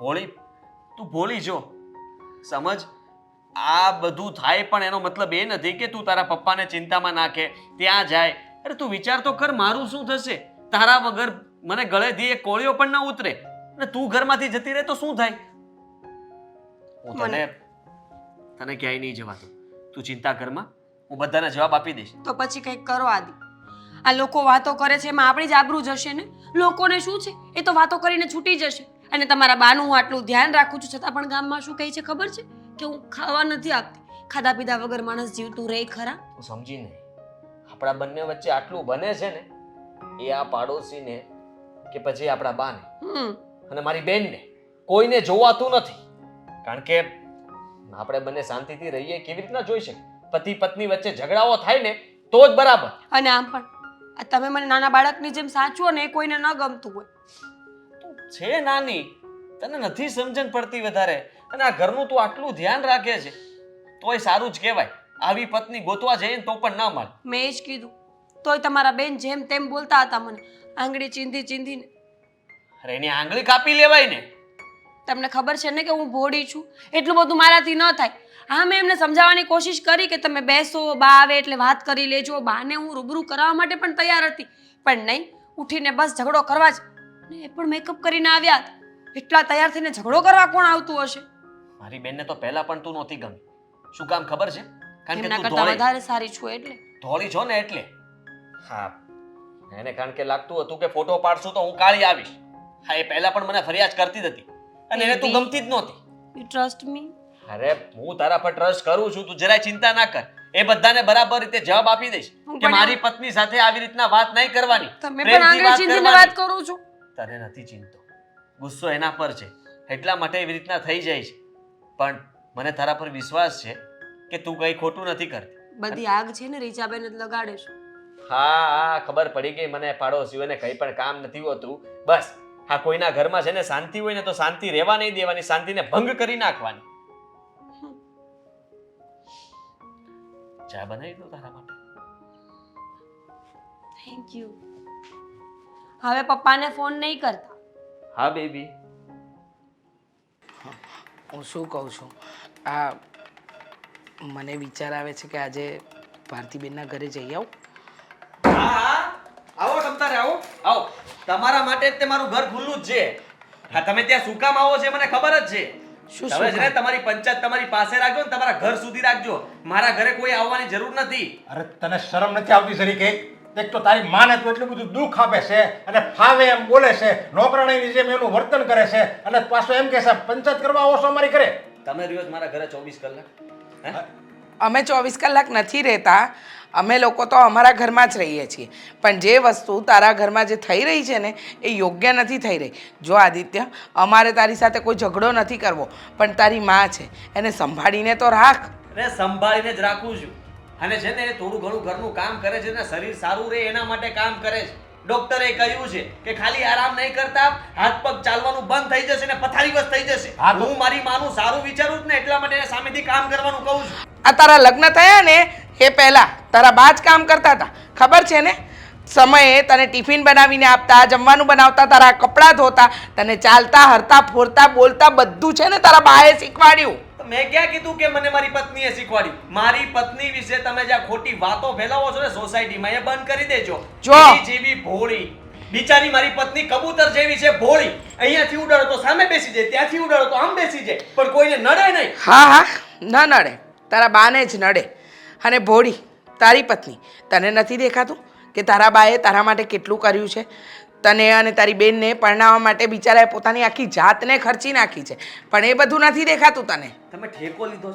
ભોળી, તું ભોળી જો. સમજ, આ બધું થાય પણ એનો મતલબ એ નથી કે તું તારા પપ્પાને ચિંતામાં નાખે, ત્યાં જાય. અરે તું વિચાર તો કર, મારું શું થશે? તારા વગર મને ગળેથી એક કોળિયો પણ ન ઉતરે અને તું ઘરમાંથી જતી રહે તો શું થાય? હું તને ક્યાંય નહીં જવા દઉં. તું ચિંતા કરમાં, હું બધાને જવાબ આપી દઈશ. તો પછી કંઈક કરો આદિ. આ લોકો વાતો કરે છે એમાં આપણી જ આબરૂ જશે ને. લોકોને શું છે, એ તો વાતો કરીને છૂટી જશે. અને તમારા બાનું હું આટલું ધ્યાન રાખું છું છતાં પણ ગામમાં શું કહે છે ખબર છે? કે હું ખાવા નથી આપતી. ખાધા પીધા વગર માણસ જીવતું રહે ખરા? તું સમજી નહીં, આપણા બંને વચ્ચે આટલું બને છે ને, એ આ પાડોશીને કે પછી આપણા બાને અને મારી બેનને કોઈને જોવાતું નથી. કારણ કે આપણે બંને શાંતિથી રહીએ કેવી રીતના જોઈ શકે? પતિ પત્ની વચ્ચે ઝઘડાઓ થાય ને તો જ બરાબર. અને આમ પણ આ તમે મને નાના બાળકની જેમ સાચવો ને એ કોઈને ન ગમતું હોય. તું છે નાની, તને નથી સમજણ પડતી વધારે, અને આ ઘરનું તું આટલું ધ્યાન રાખે છે તોય સારું જ કહેવાય. આવી પત્ની ગોતવા જઈએ ને તો પણ ના મળે. મેં જ કીધું, તોય તમારા બેન જેમ તેમ બોલતા હતા મને, આંગળી ચીંધીને. અરે એની આંગળી કાપી લેવાય ને. તમને ખબર છે ને કે હું ભોળી છું, એટલું બધું મારાથી ન થાય. હા, મેં એમને સમજાવવાની કોશિશ કરી કે તમે બેસો, બા આવે એટલે વાત કરી લેજો. બાને હું રૂબરૂ કરાવવા માટે પણ તૈયાર હતી, પણ નહીં, ઉઠીને બસ ઝઘડો કરવા જ. ને એ પણ મેકઅપ કરીને આવ્યા હતા. એટલા તૈયાર થઈને ઝઘડો કરવા કોણ આવતું હશે? મારી બેનને તો પહેલા પણ તું નહોતી ગમી. શું કામ ખબર છે? કારણ કે એમના તું કરતા ધોળી વધારે સારી છું એટલે. ધોળી છો ને એટલે. હા, એને કારણ કે લાગતું હતું કે ફોટો પાડશું તો હું કાળી આવીશ. હા, એ પહેલા પણ મને ફરિયાદ કરતી જ હતી અને એને તું ગમતી જ નહોતી. You trust me? અરે હું તારા પર ટ્રસ્ટ કરું છું, તું જરાય ચિંતા ના કર. એ બધાને બરાબર રીતે જવાબ આપી દઈશ કે મારી પત્ની સાથે આવી રીતના વાત નહીં કરવાની. તમે પણ આંગળી ચીંધીને વાત કરું છું. તને નથી ચિંતો, ગુસ્સો એના પર છે એટલા માટે એવી રીતના થઈ જાય છે. પણ મને તારા પર વિશ્વાસ છે કે તું કઈ ખોટું નથી કરતી. બધી આગ છે ને રીચાબેન જ લગાડે છે. હા હા, ખબર પડી ગઈ મને. પાડોશીઓને કઈ પણ કામ નથી હોતું. બસ હા, કોઈના ઘરમાં છે ને શાંતિ હોય ને તો શાંતિ રહેવા નહીં દેવાની, શાંતિને ભંગ કરી નાખવાની. ચા બનાવી દો તારા માટે. Thank you. હવે પપ્પાને ફોન નહીં કરતા. હા બેબી. હું શું કહું છું, આ મને વિચાર આવે છે કે આજે ભારતીબેનના ઘરે જઈ આવું. હા હા, આવો તમ તારે આવો. આવો, તમારા માટે જ તે મારું ઘર ખુલ્લું જ છે. હા, તમે ત્યાં શું કામ આવો છો મને ખબર જ છે. શું તમે છે ને તમારી પંચાયત તમારી પાસે રાખજો ને તમારા ઘર સુધી રાખજો. મારા ઘરે કોઈ આવવાની જરૂર નથી. અરે તને શરમ નથી આવતી જરી કે? એક તો તારી માને તો એટલું બધું દુઃખ આપે છે અને ફાવે એમ બોલે છે, નોકરાણીની જેમ એનું વર્તન કરે છે અને પાછો એમ કહે છે પંચાયત કરવા આવો છો અમારી ઘરે. તમે રહ્યો છો મારા ઘરે 24 કલાક હે? અમે 24 કલાક નથી રહેતા. અમે લોકો તો અમારા ઘરમાં જ રહીએ છીએ. પણ જે વસ્તુ તારા ઘરમાં જે થઈ રહી છે ને એ યોગ્ય નથી થઈ રહી. જો આદિત્ય, અમારે તારી સાથે કોઈ ઝઘડો નથી કરવો, પણ તારી માં છે એને સંભાળીને તો રાખ. અરે સંભાળીને જ રાખું છું. અને છે ને થોડું ઘણું ઘરનું કામ કરે છે ને, શરીર સારું રહે એના માટે કામ કરે છે. ડોક્ટરે કહ્યું છે કે ખાલી આરામ નહીં કરતા હાથ પગ ચાલવાનું બંધ થઈ જશે ને પથારીવશ થઈ જશે. હા તો- હું મારી માનું સારું વિચારું છું ને એટલા માટે એને સામેથી કામ કરવાનું કહું છું. આ તારા લગ્ન થયા ને એ પહેલા તારા બા જ કામ કરતા હતા, ખબર છે ને? સમયે તને ટિફિન બનાવીને આપતા, જમવાનું બનાવતા, તારા કપડાં ધોતા, તને ચાલતા હરતા ફોરતા બોલતા બધું છે ને તારા બાએ શીખવાડ્યું. તો મેં ક્યાં કીધું કે મને મારી પત્નીએ શીખવાડ્યું? મારી પત્ની વિશે તમે જ્યાં ખોટી વાતો ફેલાવો છો ને સોસાયટીમાં એ બંધ કરી દેજો. જો. એની જેવી ભોળી બિચારી મારી પત્ની કબૂતર જેવી છે, ભોળી. અહીંયાથી ઉડાડો તો સામે બેસી જાય, ત્યાંથી ઉડાડો તો આમ બેસી જાય, પણ કોઈને નડે નહીં. હા હા, ન નડે, તારા બાને જ નડે. અને ભોળી તારી પત્ની, તને નથી દેખાતું કે તારા બાએ તારા માટે કેટલું કર્યું છે? તને અને તારી બેનને પરણાવવા માટે બિચારાએ પોતાની આખી જાતને ખર્ચી નાખી છે, પણ એ બધું નથી દેખાતું તને. તમે ઠેકો લીધો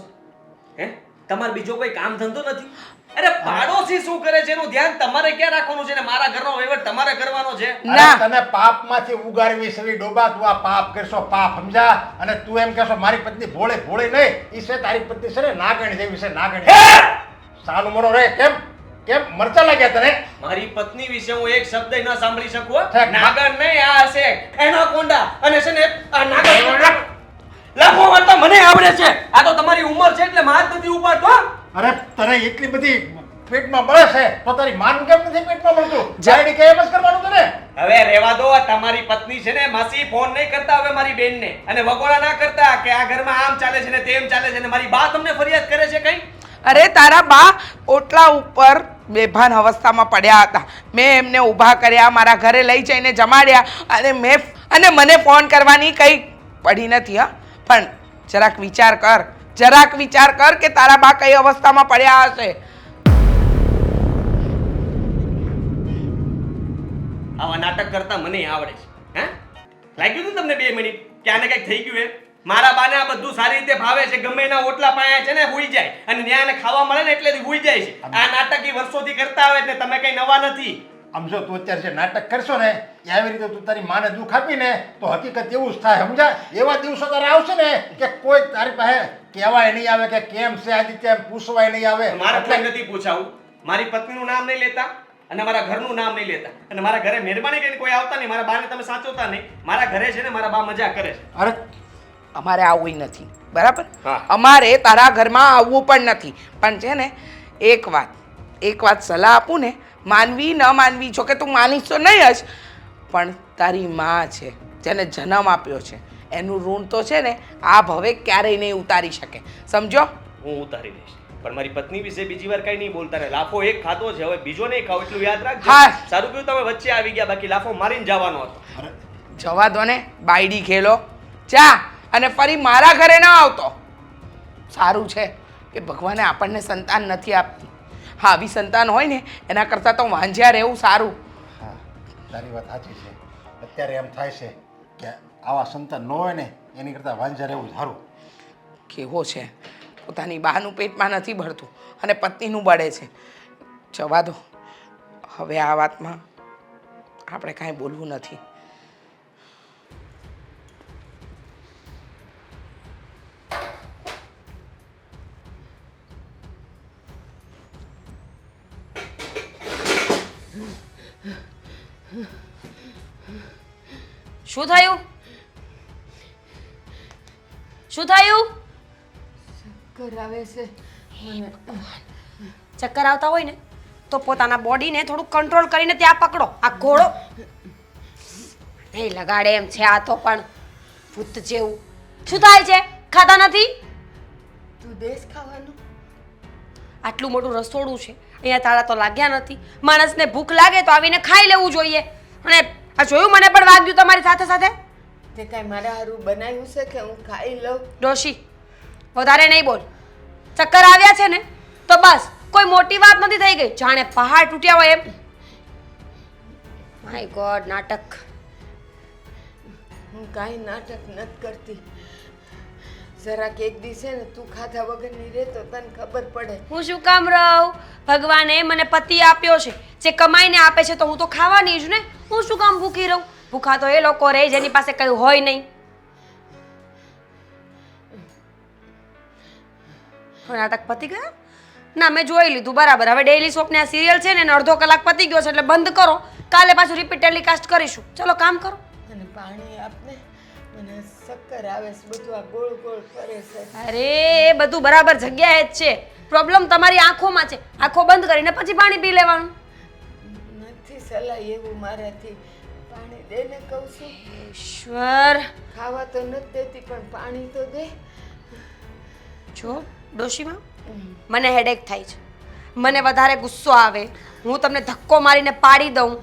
છે હે? તમારે બીજો કોઈ કામ ધંધો નથી? અરે પાડોશી શું કરે છે એનું ધ્યાન તમારે ક્યાં રાખવાનું છે ને મારા ઘરનો વહીવટ તમારે કરવાનો છે? ના. અરે તને પાપમાંથી ઉગારવી છે ડોબા, તું આ પાપ કરશો, પાપ સમજા? અને તું એમ કહેશો મારી પત્ની ભોળે ભોળે નહીં, ઈ છે તારી પત્ની છે ને નાગણી જેવી છે, નાગણી. સાનું મરો રે. કેમ કેમ મરચા લાગ્યા તને? મારી પત્ની વિશે હું એક શબ્દ ન સાંભળી શકું હો? ઠેક. નાગર નહીં, આ છે એનાકોન્ડા. અને છે ને આ નાગર લાફો મારતા મને આવડે છે. આ તો તમારી ઉંમર છે એટલે માર નથી ઉપાડતો હો. અરે તને એટલી બધી પેટમાં બળે છે તો તારી માન કેમ નથી પેટમાં મળતું? જાયડી કે એમ જ કરવાનું તને? હવે રહેવા દો. આ તમારી પત્ની છે ને માસી, ફોન નહીં કરતા હવે મારી બેનને, અને વગોળા ના કરતા કે આ ઘરમાં આમ ચાલે છે ને તેમ ચાલે છે ને મારી બા તમને ફરિયાદ કરે છે કઈ? અરે તારા બા ઓટલા ઉપર બેભાન અવસ્થામાં પડ્યા હતા. મેં એમને ઊભા કર્યા, મારા ઘરે લઈ જઈને જમાડ્યા, અને મને ફોન કરવાની કંઈ પડી નથી. હા, પણ જરાક વિચાર કર કે તારા બા કઈ અવસ્થામાં પડ્યા હશે. આવા નાટક કરતા મને આવડે છે. હે લાગ્યું તું તમને 2 મિનિટ કે આને કઈક થઈ ગયું એમ? મારા બાને આ બધું સારી રીતે ભાવે છે. ગમે એના ઓટલા પાયા છે ને હુઈ જાય, અને ન્યાને ખાવા મળે ને એટલે હુઈ જાય છે. આ નાટક વર્ષોથી કરતા આવે એટલે તમે કઈ નવા નથી. આમ જો તું અત્યારે જે નાટક કરશો ને એ આવી રીતે તું તારી માને દુઃખ આપીને તો હકીકત એવું જ થાય, સમજા? એવા દિવસો તારે આવશે ને કે કોઈ તારી પાસે કહેવાય નહીં આવે કે કેમ છે આદિત્ય, એમ પૂછવાય નહીં આવે. મારે કોઈ નથી પૂછાવું. મારી પત્નીનું નામ નહીં લેતા અને મારા ઘરનું નામ નહીં લેતા, અને મારા ઘરે મહેરબાની કરીને કોઈ આવતા નહીં. મારા બાને તમે સાચવતા નહીં. મારા ઘરે છે ને મારા બા મજા કરે છે. અરે અમારે આવવું નથી, બરાબર? હા. અમારે તારા ઘરમાં આવવું પણ નથી. પણ છે ને એક વાત સલાહ આપું ને, માનવી ન માનવી, જો કે તું માનીશ તો નહીં જ, પણ તારી માં છે જેને જન્મ આપ્યો છે એનું ઋણ તો છે ને આ ભવે ક્યારેય નહીં ઉતારી શકે, સમજો? હું ઉતારી લઈશ, પણ મારી પત્ની વિશે બીજી વાર કઈ નહીં બોલતા ને. લાફો એક ખાધો છે, હવે બીજો નહીં ખાવ એટલું યાદ રાખજો. હા. સારું કહ્યું તમે વચ્ચે આવી ગયા, બાકી લાફો મારીને જવાનો હતો. જવા દો ને, બાયડી ખેલો ચા, અને ફરી મારા ઘરે ન આવતો. સારું છે કે ભગવાને આપણને સંતાન નથી આપતી. હા, આવી સંતાન હોય ને એના કરતાં તો વાંઝ્યા રહેવું સારું. હા, તારી વાત સાચી છે. અત્યારે એમ થાય છે કે આવા સંતાન ન હોય ને એની કરતાં વાંઝા રહેવું સારું. કેવો છે, પોતાની બહાનું પેટમાં નથી ભરતું અને પત્નીનું બળે છે. જવા દો, હવે આ વાતમાં આપણે કાંઈ બોલવું નથી. શું થયું? શું થયું? કરાવે છે મને. ચક્કર આવતા હોય ને તો પોતાના બોડીને થોડું કંટ્રોલ કરીને ત્યાં પકડો. આ ઘોડો નહીં લગાડે એમ છે આ તો પણ ભૂત જેવું. શું થાય છે? ખાતા નથી? તું દેશ ખાવાનું? આટલું મોટું રસોડું છે, અહીંયા તાળા તો લાગ્યા નથી. માણસને ભૂખ લાગે તો આવીને ખાઈ લેવું જોઈએ. અને આ જોયું, મને પણ વાગ્યું તમારી સાથે સાથે. તે કાંઈ મારા હારું બનાવ્યું છે કે હું ખાઈ લઉં? ડોશી, વધારે નહીં બોલ. ચક્કર આવ્યા છે ને તો બસ, કોઈ મોટી વાત નથી થઈ ગઈ. જાણે પહાડ તૂટ્યા હોય એમ. માય ગોડ, નાટક. હું કાંઈ નાટક નથી કરતી. જરાક એક દિવસે ને તું ખાધા વગરની રહે તો તને ખબર પડે. હું શું કામ રહું? ભગવાને મને પતિ આપ્યો છે, જે કમાઈને આપે છે, તો હું તો ખાવાની જ ને. હું શું કામ ભૂખી રહું? ભૂખા તો એ લોકો રહે જેની પાસે કંઈ હોય નહીં. હવે નાટક પતી ગયા? ના, મેં જોઈ લીધું બરાબર. હવે ડેઈલી સોપની આ સિરિયલ છે ને એનો અડધો કલાક પતી ગયો છે, એટલે બંધ કરો. કાલે પાછું રિપીટ ટેલિકાસ્ટ કરીશું. ચલો કામ કરો. અને પાણી આપને, મને શક્કર આવે છે, બધું આ ગોળ ગોળ ફરે છે. અરે એ બધું બરાબર જગ્યાએ જ છે. પ્રોબ્લેમ તમારી આંખોમાં છે. આંખો બંધ કરીને પછી પાણી પી લેવાનું. નથી સલાહ એવું મારાથી. પાણી દે ને કહું છું. ઈશ્વર, ખાવા તો નથી દેતી પણ પાણી તો દે. જો ડોશીમાં મને હેડેક થાય છે. મને વધારે ગુસ્સો આવે, હું તમને ધક્કો મારીને પાડી દઉં,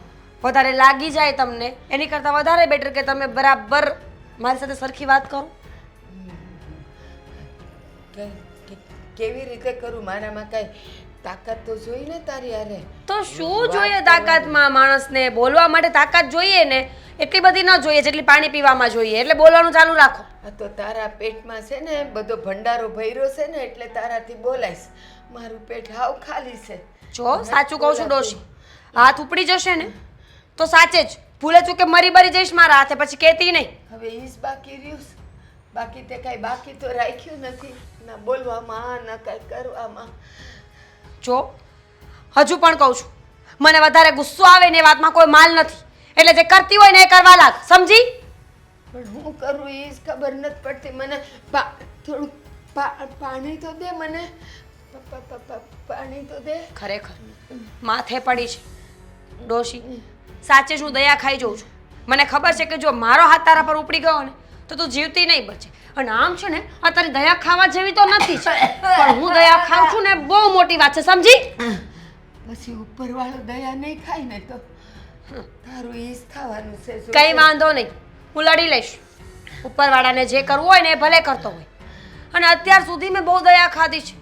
વધારે લાગી જાય તમને, એની કરતાં વધારે બેટર કે તમે બરાબર મારી સાથે સરખી વાત કરો. કેવી રીતે કરું? મારામાં કઈ તાકાત તો જોઈ ને તારી હારે. તો શું જોઈએ તાકાતમાં? માણસને બોલવા માટે તાકાત જોઈએ ને, એટલી બધી ન જોઈએ જેટલી પાણી પીવામાં જોઈએ. એટલે બોલવાનું ચાલુ રાખો. આ તો તારા પેટમાં છે ને બધો ભંડારો ભર્યો છે ને એટલે તારાથી બોલાઈશ. મારું પેટ હાવ ખાલી છે. જો સાચું કહું છું ડોશી, હાથ ઉપડી જશે ને તો સાચે જ ભૂલે ચૂકે મરી બરી જઈશ મારા હાથે, પછી કહેતી નહીં. હવે ઈસ બાકી રહ્યું છે. બાકી તે કાંઈ બાકી તો રાખ્યું નથી, ના બોલવામાં ના કાંઈ કરવામાં. જો હજુ પણ કહું છું, મને વધારે ગુસ્સો આવે ને એ વાતમાં કોઈ માલ નથી. એટલે જે કરતી હોય ને એ કરવા લાગ, સમજી? પણ હું કરું એ જ ખબર નથી પડતી મને. થોડું પાણી તો દે મને. પાણી તો દે. ખરેખર માથે પડી છે ડોશી. સાચે જ હું દયા ખાઈ જઉં છું. મને ખબર છે કે જો મારો હાથ તારા પર ઉપડી ગયો ને તો તું જીવતી નહીં બચે. અને આમ છે ને આ તારી દયા ખાવા જેવી તો નથી જ, પણ હું દયા ખાઉં છું ને બહુ મોટી વાત છે, સમજી? પછી ઉપરવાળો દયા નહીં ખાય ને તો તારું ઈ જ ખાવાનું છે. કઈ વાંધો નહીં, હું લડી લઈશ. ઉપરવાળાને જે કરવું હોય ને એ ભલે કરતો હોય. અને અત્યાર સુધી મેં બહુ દયા ખાધી છે.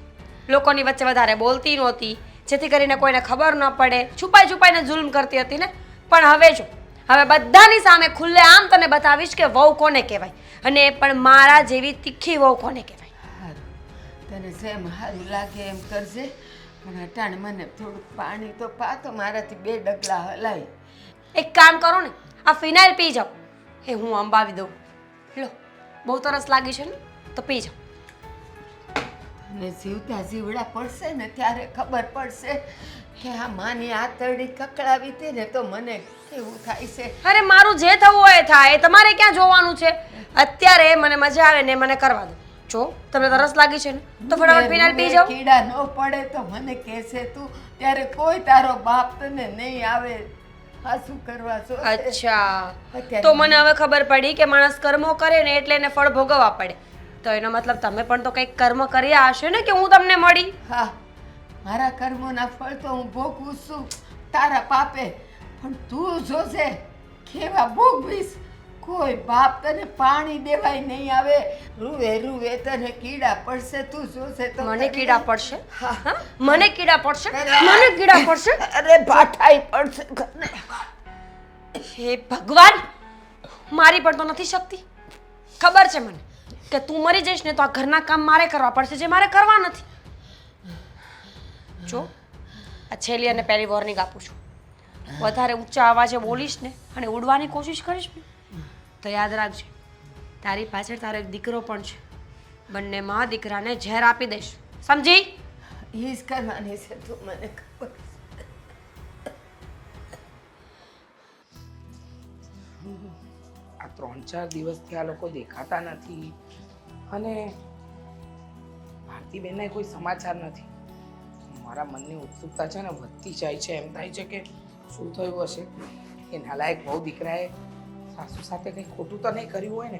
લોકોની વચ્ચે વધારે બોલતી નહોતી, જેથી કરીને કોઈને ખબર ન પડે, છુપાઈ છુપાઈને જુલ્મ કરતી હતી ને. પણ હવે જો, હવે બધાની સામે ખુલ્લે આમ તને બતાવીશ કે વહુ કોને કહેવાય, અને એ પણ મારા જેવી તીખી વહુ કોને કહેવાય. સારું, તને જેમ સારું લાગે એમ કરજે. પણ અટાણ મને થોડુંક પાણી તો પા, તો મારાથી 2 ડગલા હલાય. એક કામ કરો ને, આ ફિનાઇલ પી જાઓ. એ હું અંબાવી દઉં. લો, બહુ તરસ લાગી છે ને તો પી જાઓ. અને જીવતા જીવડા પડશે ને ત્યારે ખબર પડશે કે આ માની આતરડી કકડાવી હતી ને તો મને કેવું થાય છે. અરે મારું જે થવું હોય એ થાય, એ તમારે ક્યાં જોવાનું છે? અત્યારે મને મજા આવે ને મને કરવા દો. જો તમને તરસ લાગી છે ને તો ફટાફટ ફિનાઇલ પી જાઓ. કીડા ન પડે તો મને કહેશે તું, ત્યારે કોઈ તારો બાપ તને નહીં આવે. આ શું કરવા છો? અચ્છા, તો મને હવે ખબર પડી કે માણસ કર્મો કરે ને એટલે એને ફળ ભોગવવા પડે. તો એનો મતલબ તમે પણ તો કંઈક કર્મ કર્યા હશે ને કે હું તમને મળી. હા, મારા કર્મોના ફળ તો હું ભોગવું છું તારા પાપે. પણ તું જોજે કેવા ભોગવીશ. કોઈ બાપ તને પાણી દેવાય નહીં આવે. રૂવે રૂવે તને કીડા પડશે. તું જોજે તો. મને કીડા પડશે? હા, હા, મને કીડા પડશે? મને કીડા પડશે? અરે ભાઠાઈ પડશે. હે ભગવાન, મારી પણ તો નથી શકતી. ખબર છે મને કે તું મરી જઈશ ને તો આ ઘરના કામ મારે કરવા પડશે, જે મારે કરવા નથી. જો આ છેલ્લી અને પહેલી વોર્નિંગ આપું છું, વધારે ઊંચા અવાજે બોલીશ ને અને ઉડવાની કોશિશ કરીશ ને તો યાદ રાખજે, તારી પાછળ તારો એક દીકરો પણ છે. બંનેમાં દીકરાને ઝેર આપી દઈશ, સમજી? એ જ કરવાની છે. તું મને ખબર છે. આ 3-4 દિવસથી આ લોકો દેખાતા નથી અને ભારતીબેનના કોઈ સમાચાર નથી. મારા મનની ઉત્સુકતા છે ને વધતી જાય છે. એમ થાય છે કે શું થયું હશે. એ નાલાયક બહુ દીકરાએ સાસુ સાથે કંઈ ખોટું તો નહીં કર્યું હોય ને.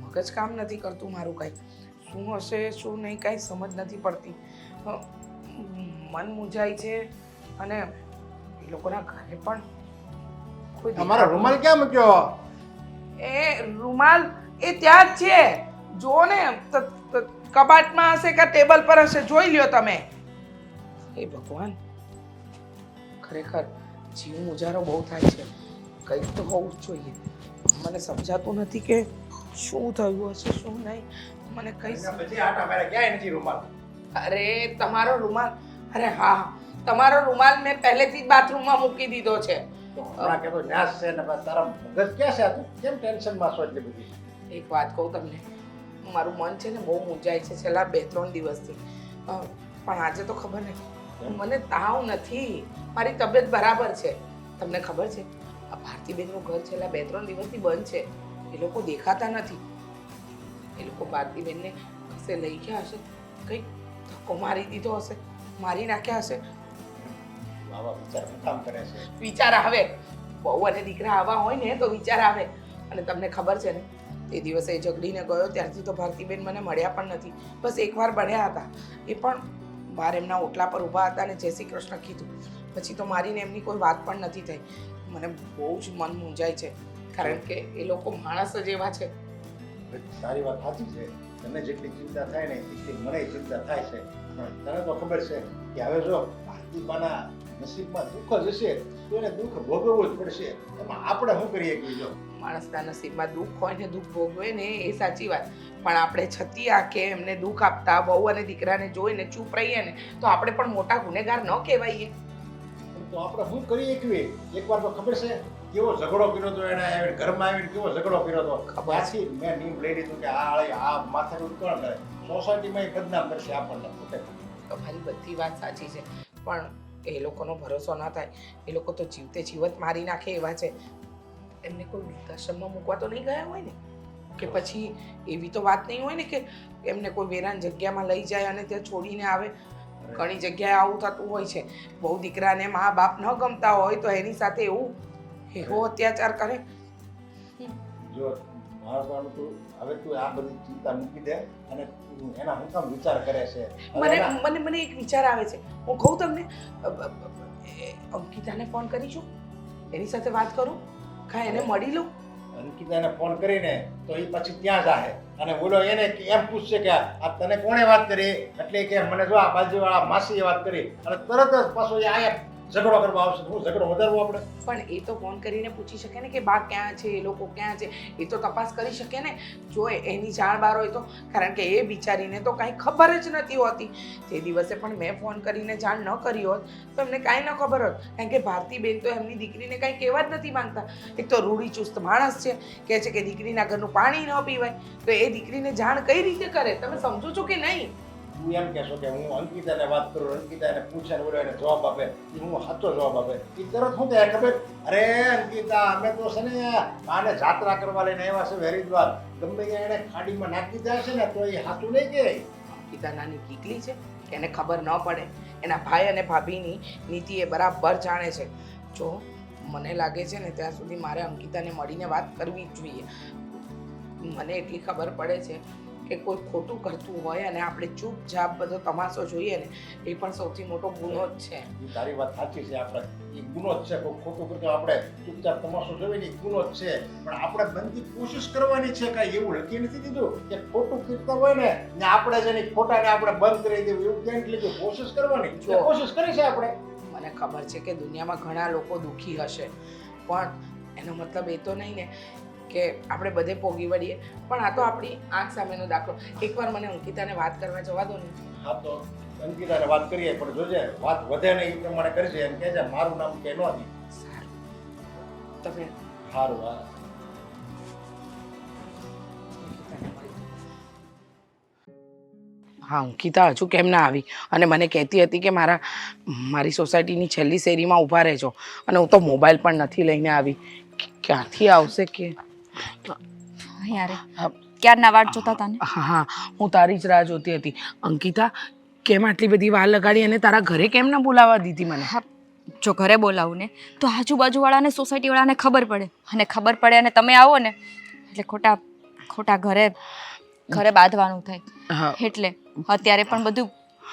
મગજ કામ નથી કરતું મારું કાંઈ. શું હશે શું નહીં કાંઈ સમજ નથી પડતી. મન મૂંઝાય છે અને એ લોકોના ઘરે પણ કોઈ તમારો રૂમાલ ક્યાં મૂક્યો? એ રૂમાલ એ ત્યાં જ છે. જો ને કબાટમાં હશે કે ટેબલ પર હશે, જોઈ લ્યો તમે. એ ભગવાન, ખરેખર જીવ મુજારો બહુ થાય છે. કંઈક તો હોવું જ જોઈએ. મને સમજાતું નથી કે શું થયું હશે શું નહીં. મને કઈ એના પછી આટા મારે ક્યાંય નથી રૂમાલ. અરે તમારો રૂમાલ, અરે હા તમારો રૂમાલ મેં પહેલેથી જ બાથરૂમમાં મૂકી દીધો છે. તો હમણાં કહેતો ન્યાસ છે ને બસ તારા મગજ ક્યાં છે આ તું કેમ ટેન્શનમાં છો એટલી બધી? એક વાત કહું તમને, મારું મન છે ને બહુ મૂંઝાય છે છેલ્લા 2-3 દિવસથી. પણ આજે તો ખબર નહીં, મને તાવ નથી, મારી તબિયત બરાબર છે. તમને ખબર છે આ ભારતીબેનનું ઘર છેલ્લા 2-3 દિવસથી બંધ છે. એ લોકો દેખાતા નથી. એ લોકો ભારતીબેનને કશે લઈ ગયા હશે, કંઈક ધક્કો મારી દીધો હશે, મારી નાખ્યા હશે. આવા વિચાર શું કામ કરે છે? વિચાર આવે, બહુ અને દીકરા આવા હોય ને તો વિચાર આવે. અને તમને ખબર છે ને તે દિવસે ઝઘડીને ગયો ત્યારથી તો ભારતીબેન મને મળ્યા પણ નથી. બસ એકવાર મળ્યા હતા, એ પણ બહાર એમના ઓટલા પર ઊભા હતા અને જય શ્રી કૃષ્ણ કીધું. પછી તો મારીને એમની કોઈ વાત પણ નથી થઈ. મને બહુ જ મન મૂંઝાય છે કારણ કે એ લોકો માણસ જ એવા છે. તારી વાત સાચી છે. તને જેટલી ચિંતા થાય ને એટલી મને ચિંતા થાય છે. પણ તને તો ખબર છે કે હવે જો ભારતીબાના નસીબમાં દુઃખ જ હશે તો એને દુઃખ ભોગવવું જ પડશે. એમાં આપણે શું કરીએ કે જો માણસના નસીબમાં દુઃખ હોય ને દુઃખ ભોગવે ને એ સાચી વાત. પણ આપણે છતી કે એમને દુઃખ આપતા વહુ અને દીકરાને જોઈને ચૂપ રહીએ ને તો આપણે પણ મોટા ગુનેગાર ન કહેવાઈએ. તો આપણે શું કરીએ કે એકવાર તો ખબર છે કેવો ઝઘડો કર્યો હતો એને આવીને ઘરમાં આવીને કેવો ઝઘડો કર્યો હતો. ત્યાંથી મેં નિયમ લઈ લીધું કે આ માથાકૂટ કોણ કરે? સોસાયટીમાં એ બદનામ કરશે આપણને પોતે. તમારી બધી વાત સાચી છે પણ એ લોકોનો ભરોસો ના થાય. એ લોકો તો જીવતે જીવત મારી નાખે એવા છે. એમને કોઈ વૃદ્ધાશ્રમમાં મૂકવા તો નહીં ગયા હોય ને? કે પછી એવી તો વાત નહીં હોય ને કે એમને કોઈ વેરાન જગ્યામાં લઈ જાય અને ત્યાં છોડીને આવે? ઘણી જગ્યાએ આવું થતું હોય છે. બહુ દીકરાને મા બાપ ન ગમતા હોય તો એની સાથે એવો અત્યાચાર કરે. જો મારું તું હવે તું આ બધી ચિંતા મૂકી દે અને એના હું કામ વિચાર કરે છે. મને એક વિચાર આવે છે. હું કહું તમને, અંકિતાને ફોન કરીશું, એની સાથે વાત કરું, કાંઈ એને મળી લઉં. અંકિતાને ફોન કરીને તો એ પછી ત્યાં જાહે અને બોલો એને એમ પૂછશે કે આ તને કોણે વાત કરી? એટલે કે મને જો આ બાજુવાળા માસીએ વાત કરી અને તરત જ પાછો એ આયા ઝઘડો કરવા આવશે. હું ઝઘડો વધારવો આપણે? પણ એ તો ફોન કરીને પૂછી શકે ને કે બા ક્યાં છે, એ લોકો ક્યાં છે, એ તો તપાસ કરી શકે ને જો એની જાણ બહાર હોય તો. કારણ કે એ બિચારીને તો કાંઈ ખબર જ નથી હોતી. તે દિવસે પણ મેં ફોન કરીને જાણ ન કરી હોત તો એમને કાંઈ ન ખબર હોત. કારણ કે ભારતીબેન તો એમની દીકરીને કાંઈ કહેવા જ નથી માંગતા. એક તો રૂઢિચુસ્ત માણસ છે, કહે છે કે દીકરીના ઘરનું પાણી ન પીવાય. તો એ દીકરીને જાણ કઈ રીતે કરે? તમે સમજો છો કે નહીં? તું એમ કહેશો કે હું અંકિતાને વાત કરું, અંકિતા એને પૂછે ને બોલો એને જવાબ આપે, એ હું સાચો જવાબ આપે. એ તરત શું કહે ખબર? અરે અંકિતા અમે તો છે ને આને જાત્રા કરવા લઈને આવ્યા છે હરિદ્વાર. ગમે ત્યાં એને ખાડીમાં નાખી દે છે ને તો એ સાચું નહીં કહે. અંકિતા નાની કીકલી છે કે એને ખબર ન પડે. એના ભાઈ અને ભાભીની નીતિ એ બરાબર જાણે છે. જો મને લાગે છે ને ત્યાં સુધી મારે અંકિતાને મળીને વાત કરવી જ જોઈએ. મને એટલી ખબર પડે છે કે કોઈ ખોટું કરતું હોય અને આપણે ચૂપચાપ બધો તમાશો જોઈએ ને એ પણ સૌથી મોટો ગુનો જ છે. એ તારી વાત સાચી છે. આપણે એ ગુનો જ છે. કોઈ ખોટું કરતો આપણે ચૂપચાપ તમાશો જોઈએ ને એ ગુનો જ છે. પણ આપણે બનતી કોશિશ કરવાની છે. કાંઈ એવું લખી નથી દીધું કે ખોટું કરતા હોય ને આપણે જેની ખોટાને આપણે બંધ કરી દેવું એવું ક્યાંય લીધું. કોશિશ કરવાની કોશિશ કરી છે આપણે. મને ખબર છે કે દુનિયામાં ઘણા લોકો દુઃખી હશે પણ એનો મતલબ એ તો નહીં ને કે આપણે બધે પોગી વળીએ. પણ આ તો આપણી આંખ સામેનો દાખલો. એકવાર મને અંકિતાને વાત કરવા જવા દો ને. હા તો અંકિતાને વાત કરીએ પણ જોજે વાત વધે ને એ પ્રમાણે કરજે. એમ કે છે મારું નામ કે નો દી. સારું તમે સારું. હા હા અંકિતા હજુ કેમ ના આવી? અને મને કહેતી હતી કે મારી સોસાયટીની છેલ્લી શેરીમાં ઊભા રહેજો. અને હું તો મોબાઈલ પણ નથી લઈને આવી. ક્યાંથી આવશે કે? યારે ક્યારના વાટ જોતા હતા ને? હા હું તારી જ રાહ જોતી હતી. અંકિતા કેમ આટલી બધી વાર લગાડી અને તારા ઘરે કેમ ન બોલાવવા દીધી મને? હા જો ઘરે બોલાવું ને તો આજુબાજુવાળાને સોસાયટીવાળાને ખબર પડે અને ખબર પડે અને તમે આવો ને એટલે ખોટા ઘરે બાંધવાનું થાય. એટલે અત્યારે પણ બધું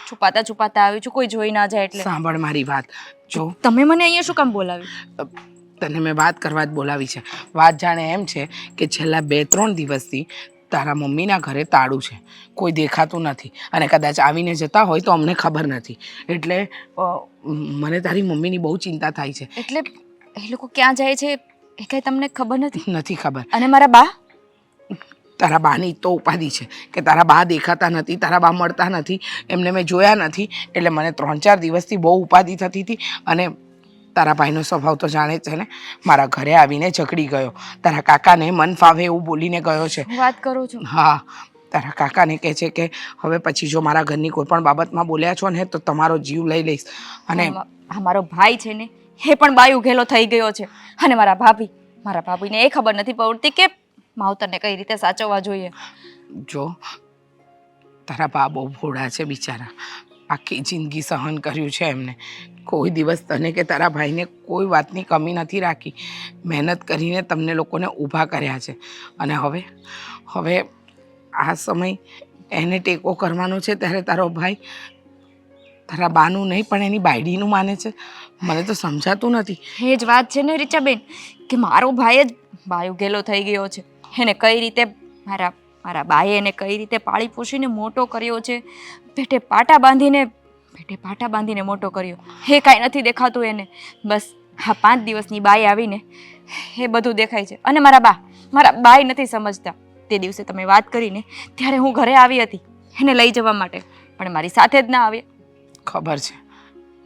છુપાતા આવ્યું છું, કોઈ જોઈ ના જાય એટલે. સાંભળ મારી વાત. જો તમે મને અહીંયા શું કામ બોલાવી? તને મેં વાત કરવા જ બોલાવી છે. વાત જાણે એમ છે કે છેલ્લા 2-3 દિવસથી તારા મમ્મીના ઘરે તાળું છે, કોઈ દેખાતું નથી અને કદાચ આવીને જતા હોય તો અમને ખબર નથી. એટલે મને તારી મમ્મીની બહુ ચિંતા થાય છે. એટલે એ લોકો ક્યાં જાય છે એ કઈ તમને ખબર નથી? નથી ખબર. અને મારા બા? તારા બાની તો ઉપાધિ છે કે તારા બા દેખાતા નથી, તારા બા મળતા નથી, એમને મેં જોયા નથી, એટલે મને 3-4 દિવસથી બહુ ઉપાધિ થતી હતી. અને તારા ભાઈનો સ્વભાવ તો જાણે જ છે ને, મારા ઘરે આવીને ઝઘડી ગયો, તારા કાકાને મન ફાવે એવું બોલીને ગયો છે. હું વાત કરું છું. હા, તારા કાકાને કહે છે કે હવે પછી જો મારા ઘરની કોઈ પણ બાબતમાં બોલ્યા છો ને તો તમારો જીવ લઈ લઈશ. અને આ મારો ભાઈ છે ને એ પણ બાયું ઘેલો થઈ ગયો છે. અને મારા ભાભીને એ ખબર નથી પડતી કે માવતરને કઈ રીતે સાચવવા જોઈએ. જો તારા બા બહુ ભોળા છે બિચારા, આખી જિંદગી સહન કર્યું છે એમને. કોઈ દિવસ તને કે તારા ભાઈને કોઈ વાતની કમી નથી રાખી. મહેનત કરીને તમને લોકોને ઊભા કર્યા છે. અને હવે આ સમય એને ટેકો કરવાનો છે ત્યારે તારો ભાઈ તારા બાનું નહીં પણ એની બાયડીનું માને છે. મને તો સમજાતું નથી. એ જ વાત છે ને રીચાબેન, કે મારો ભાઈ જ બાયું ઘેલો થઈ ગયો છે. એને કઈ રીતે મારા બાએ એને કઈ રીતે પાળી પોષીને મોટો કર્યો છે, પેટે પાટા બાંધીને મોટો કર્યો. એ કાંઈ નથી દેખાતું એને. બસ આ 5 દિવસની બાઈ આવીને એ બધું દેખાય છે. અને મારા બાઈ નથી સમજતા. તે દિવસે તમે વાત કરીને ત્યારે હું ઘરે આવી હતી એને લઈ જવા માટે, પણ મારી સાથે જ ના આવ્યા. ખબર છે,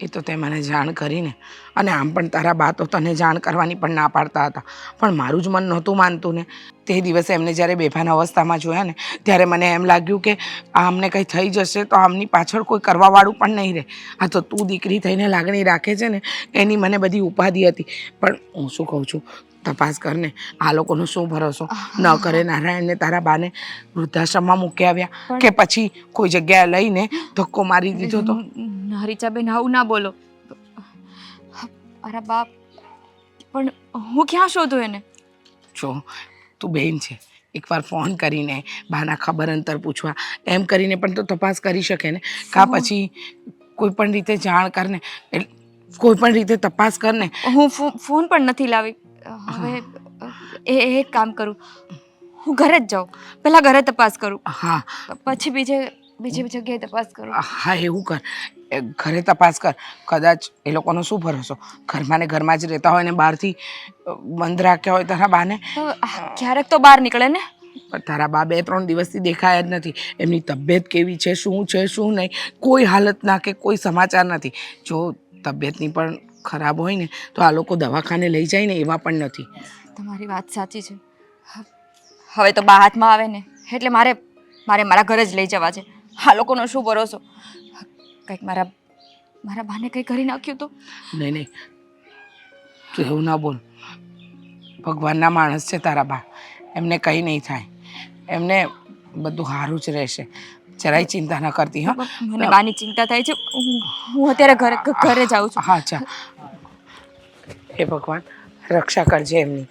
એ તો તે મને જાણ કરીને. અને આમ પણ તારા બા તો તને જાણ કરવાની પણ ના પાડતા હતા, પણ મારું જ મન નહોતું માનતું ને. તે દિવસે એમને જ્યારે બેભાન અવસ્થામાં જોયા ને ત્યારે મને એમ લાગ્યું કે આ અમને કંઈ થઈ જશે તો આમની પાછળ કોઈ કરવાવાળું પણ નહીં રહે. આ તો તું દીકરી થઈને લાગણી રાખે છે ને એની મને બધી ઉપાધિ હતી. પણ હું શું કહું છું, તપાસ કરને. આ લોકોનો શું ભરોસો? ન કરે નારાયણને તારા બાને વૃદ્ધાશ્રમમાં મૂકી આવ્યા કે પછી કોઈ જગ્યાએ લઈને ધક્કો મારી દીધો તો? ના રીચાબેન, આવું ના બોલો. અરે બાપ, પણ હું ક્યાં શોધું એને? જો તું બેન છે, એકવાર ફોન કરીને બાના ખબર અંતર પૂછવા એમ કરીને પણ તો તપાસ કરી શકે ને. કાં પછી કોઈ પણ રીતે જાણ કરને, કોઈ પણ રીતે તપાસ કરને. હું ફોન પણ નથી લાવી. હવે એક કામ કરું, હું ઘરે જ જાઉં, પહેલા ઘરે તપાસ કરું. હા, પછી બીજી જગ્યાએ તપાસ કરું. હા એવું કર, ઘરે તપાસ કર. કદાચ એ લોકોનો શું ભરોસો, ઘરમાં ને ઘરમાં જ રહેતા હોય ને બહારથી બંધ રાખ્યા હોય તારા બાને. ક્યારેક તો બહાર નીકળે ને. પણ તારા બા 2-3 દિવસથી દેખાયા જ નથી. એમની તબિયત કેવી છે, શું છે શું નહીં, કોઈ હાલતના કે કોઈ સમાચાર નથી. જો તબિયતની પણ ખરાબ હોય ને તો આ લોકો દવાખાને લઈ જાય ને એવા પણ નથી. તમારી વાત સાચી છે. હવે તો બા હાથમાં આવે ને એટલે મારે મારા ઘરે જ લઈ જવા છે. આ લોકોનો શું ભરોસો? કંઈક મારા બાને કંઈ કરી નાખ્યું તો? નહીં, તું એવું ના બોલ. ભગવાનના માણસ છે તારા બા, એમને કંઈ નહીં થાય, એમને બધું સારું જ રહેશે. જરાય ચિંતા ન કરતી. હા, મને બાની ચિંતા થાય છે. હું અત્યારે ઘરે જાઉં છું. હા અચ્છા, હે ભગવાન રક્ષા કરજે એમની.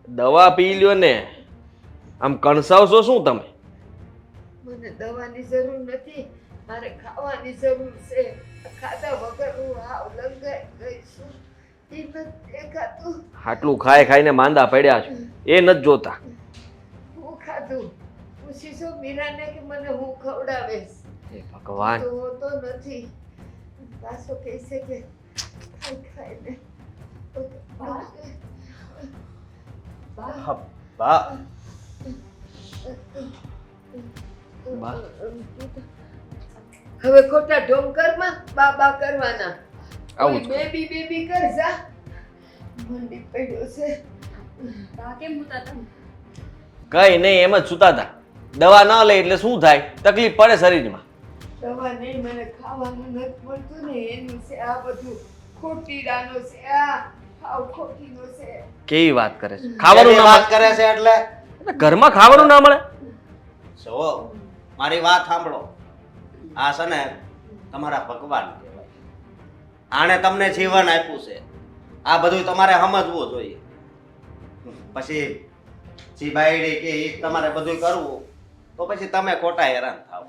દવા પી લ્યો ને, આમ કણસાવશો શું તમે? મને દવાની જરૂર નથી, મારે ખાવાની જરૂર છે. ખાધા વગર હું આવ લંગાઈ ગઈ છું. એ નથી દેખાતું. આટલું ખાઈને માંદા પડ્યા છો, એ નથી જોતા. હું ખાધું પૂછીશું મીરાને કે મને હું ખવડાવીશ. હે ભગવાન, તો હોતો નથી. પાછો કહે છે કે ખાઈને હા, બા બા હવે ખોટા ઢોંકરમાં બાબા કરવાના. આવું જ બેબી કરજા મંડી પડ્યો છે. કઈ નહીં, એમ જ સુતા હતા. દવા ન લે એટલે શું થાય? તકલીફ પડે શરીરમાં. દવા નહીં, મને ખાવાનું નથી મળતું ને એનું છે આ બધું. ખોટીડાનો છે આ, ખાવ ખોટીનો છે. કેવી વાત કરે છે? ખાવાનું એની ના વાત કરે છે એટલે મળે? ઘરમાં ખાવાનું ના મળે? જો મારી વાત સાંભળો. આ છે ને તમારા ભગવાન કહેવાય. આણે તમને જીવન આપ્યું છે, આ બધું તમારે સમજવું જોઈએ. પછી જી બાયડી કે ઈ તમારે બધું કરવું તો પછી તમે ખોટા હેરાન થાવ.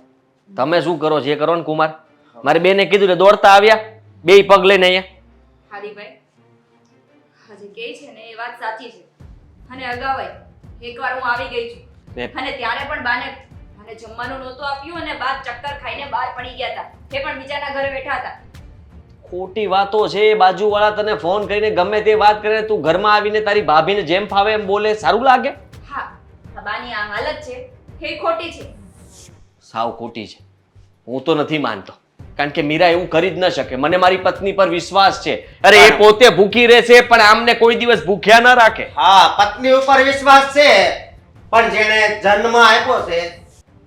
તમે શું કરો છો એ કરો ને કુમાર. મારી બેને કીધું એટલે દોડતા આવ્યા, બે પગ લઈને અહીંયા. હારીભાઈ, હજી કે છે ને એ વાત સાચી છે. અને અગાઉ એકવાર હું આવી ગઈ છું, અને ત્યારે પણ બાને જમવાનું નહોતું આપ્યું અને બા ચક્કર ખાઈને બહાર પડી ગયા હતા. એ પણ બીજાના ઘરે બેઠા હતા. ખોટી વાતો છે. બાજુવાળા તને ફોન કરીને ગમે તે વાત કરે, તું ઘરમાં આવીને તારી ભાભીને જેમ ફાવે એમ બોલે, સારું લાગે? હા આ બાની આ હાલત છે એ ખોટી છે. સાવ ખોટી છે. હું તો નથી માનતો, કારણ કે મીરા એવું કરી જ ન શકે. મને મારી પત્ની પર વિશ્વાસ છે. અરે એ પોતે ભૂખી રહેશે પણ આમને કોઈ દિવસ ભૂખ્યા ન રાખે. હા, પત્ની ઉપર વિશ્વાસ છે, પણ જેણે જન્મ આપ્યો છે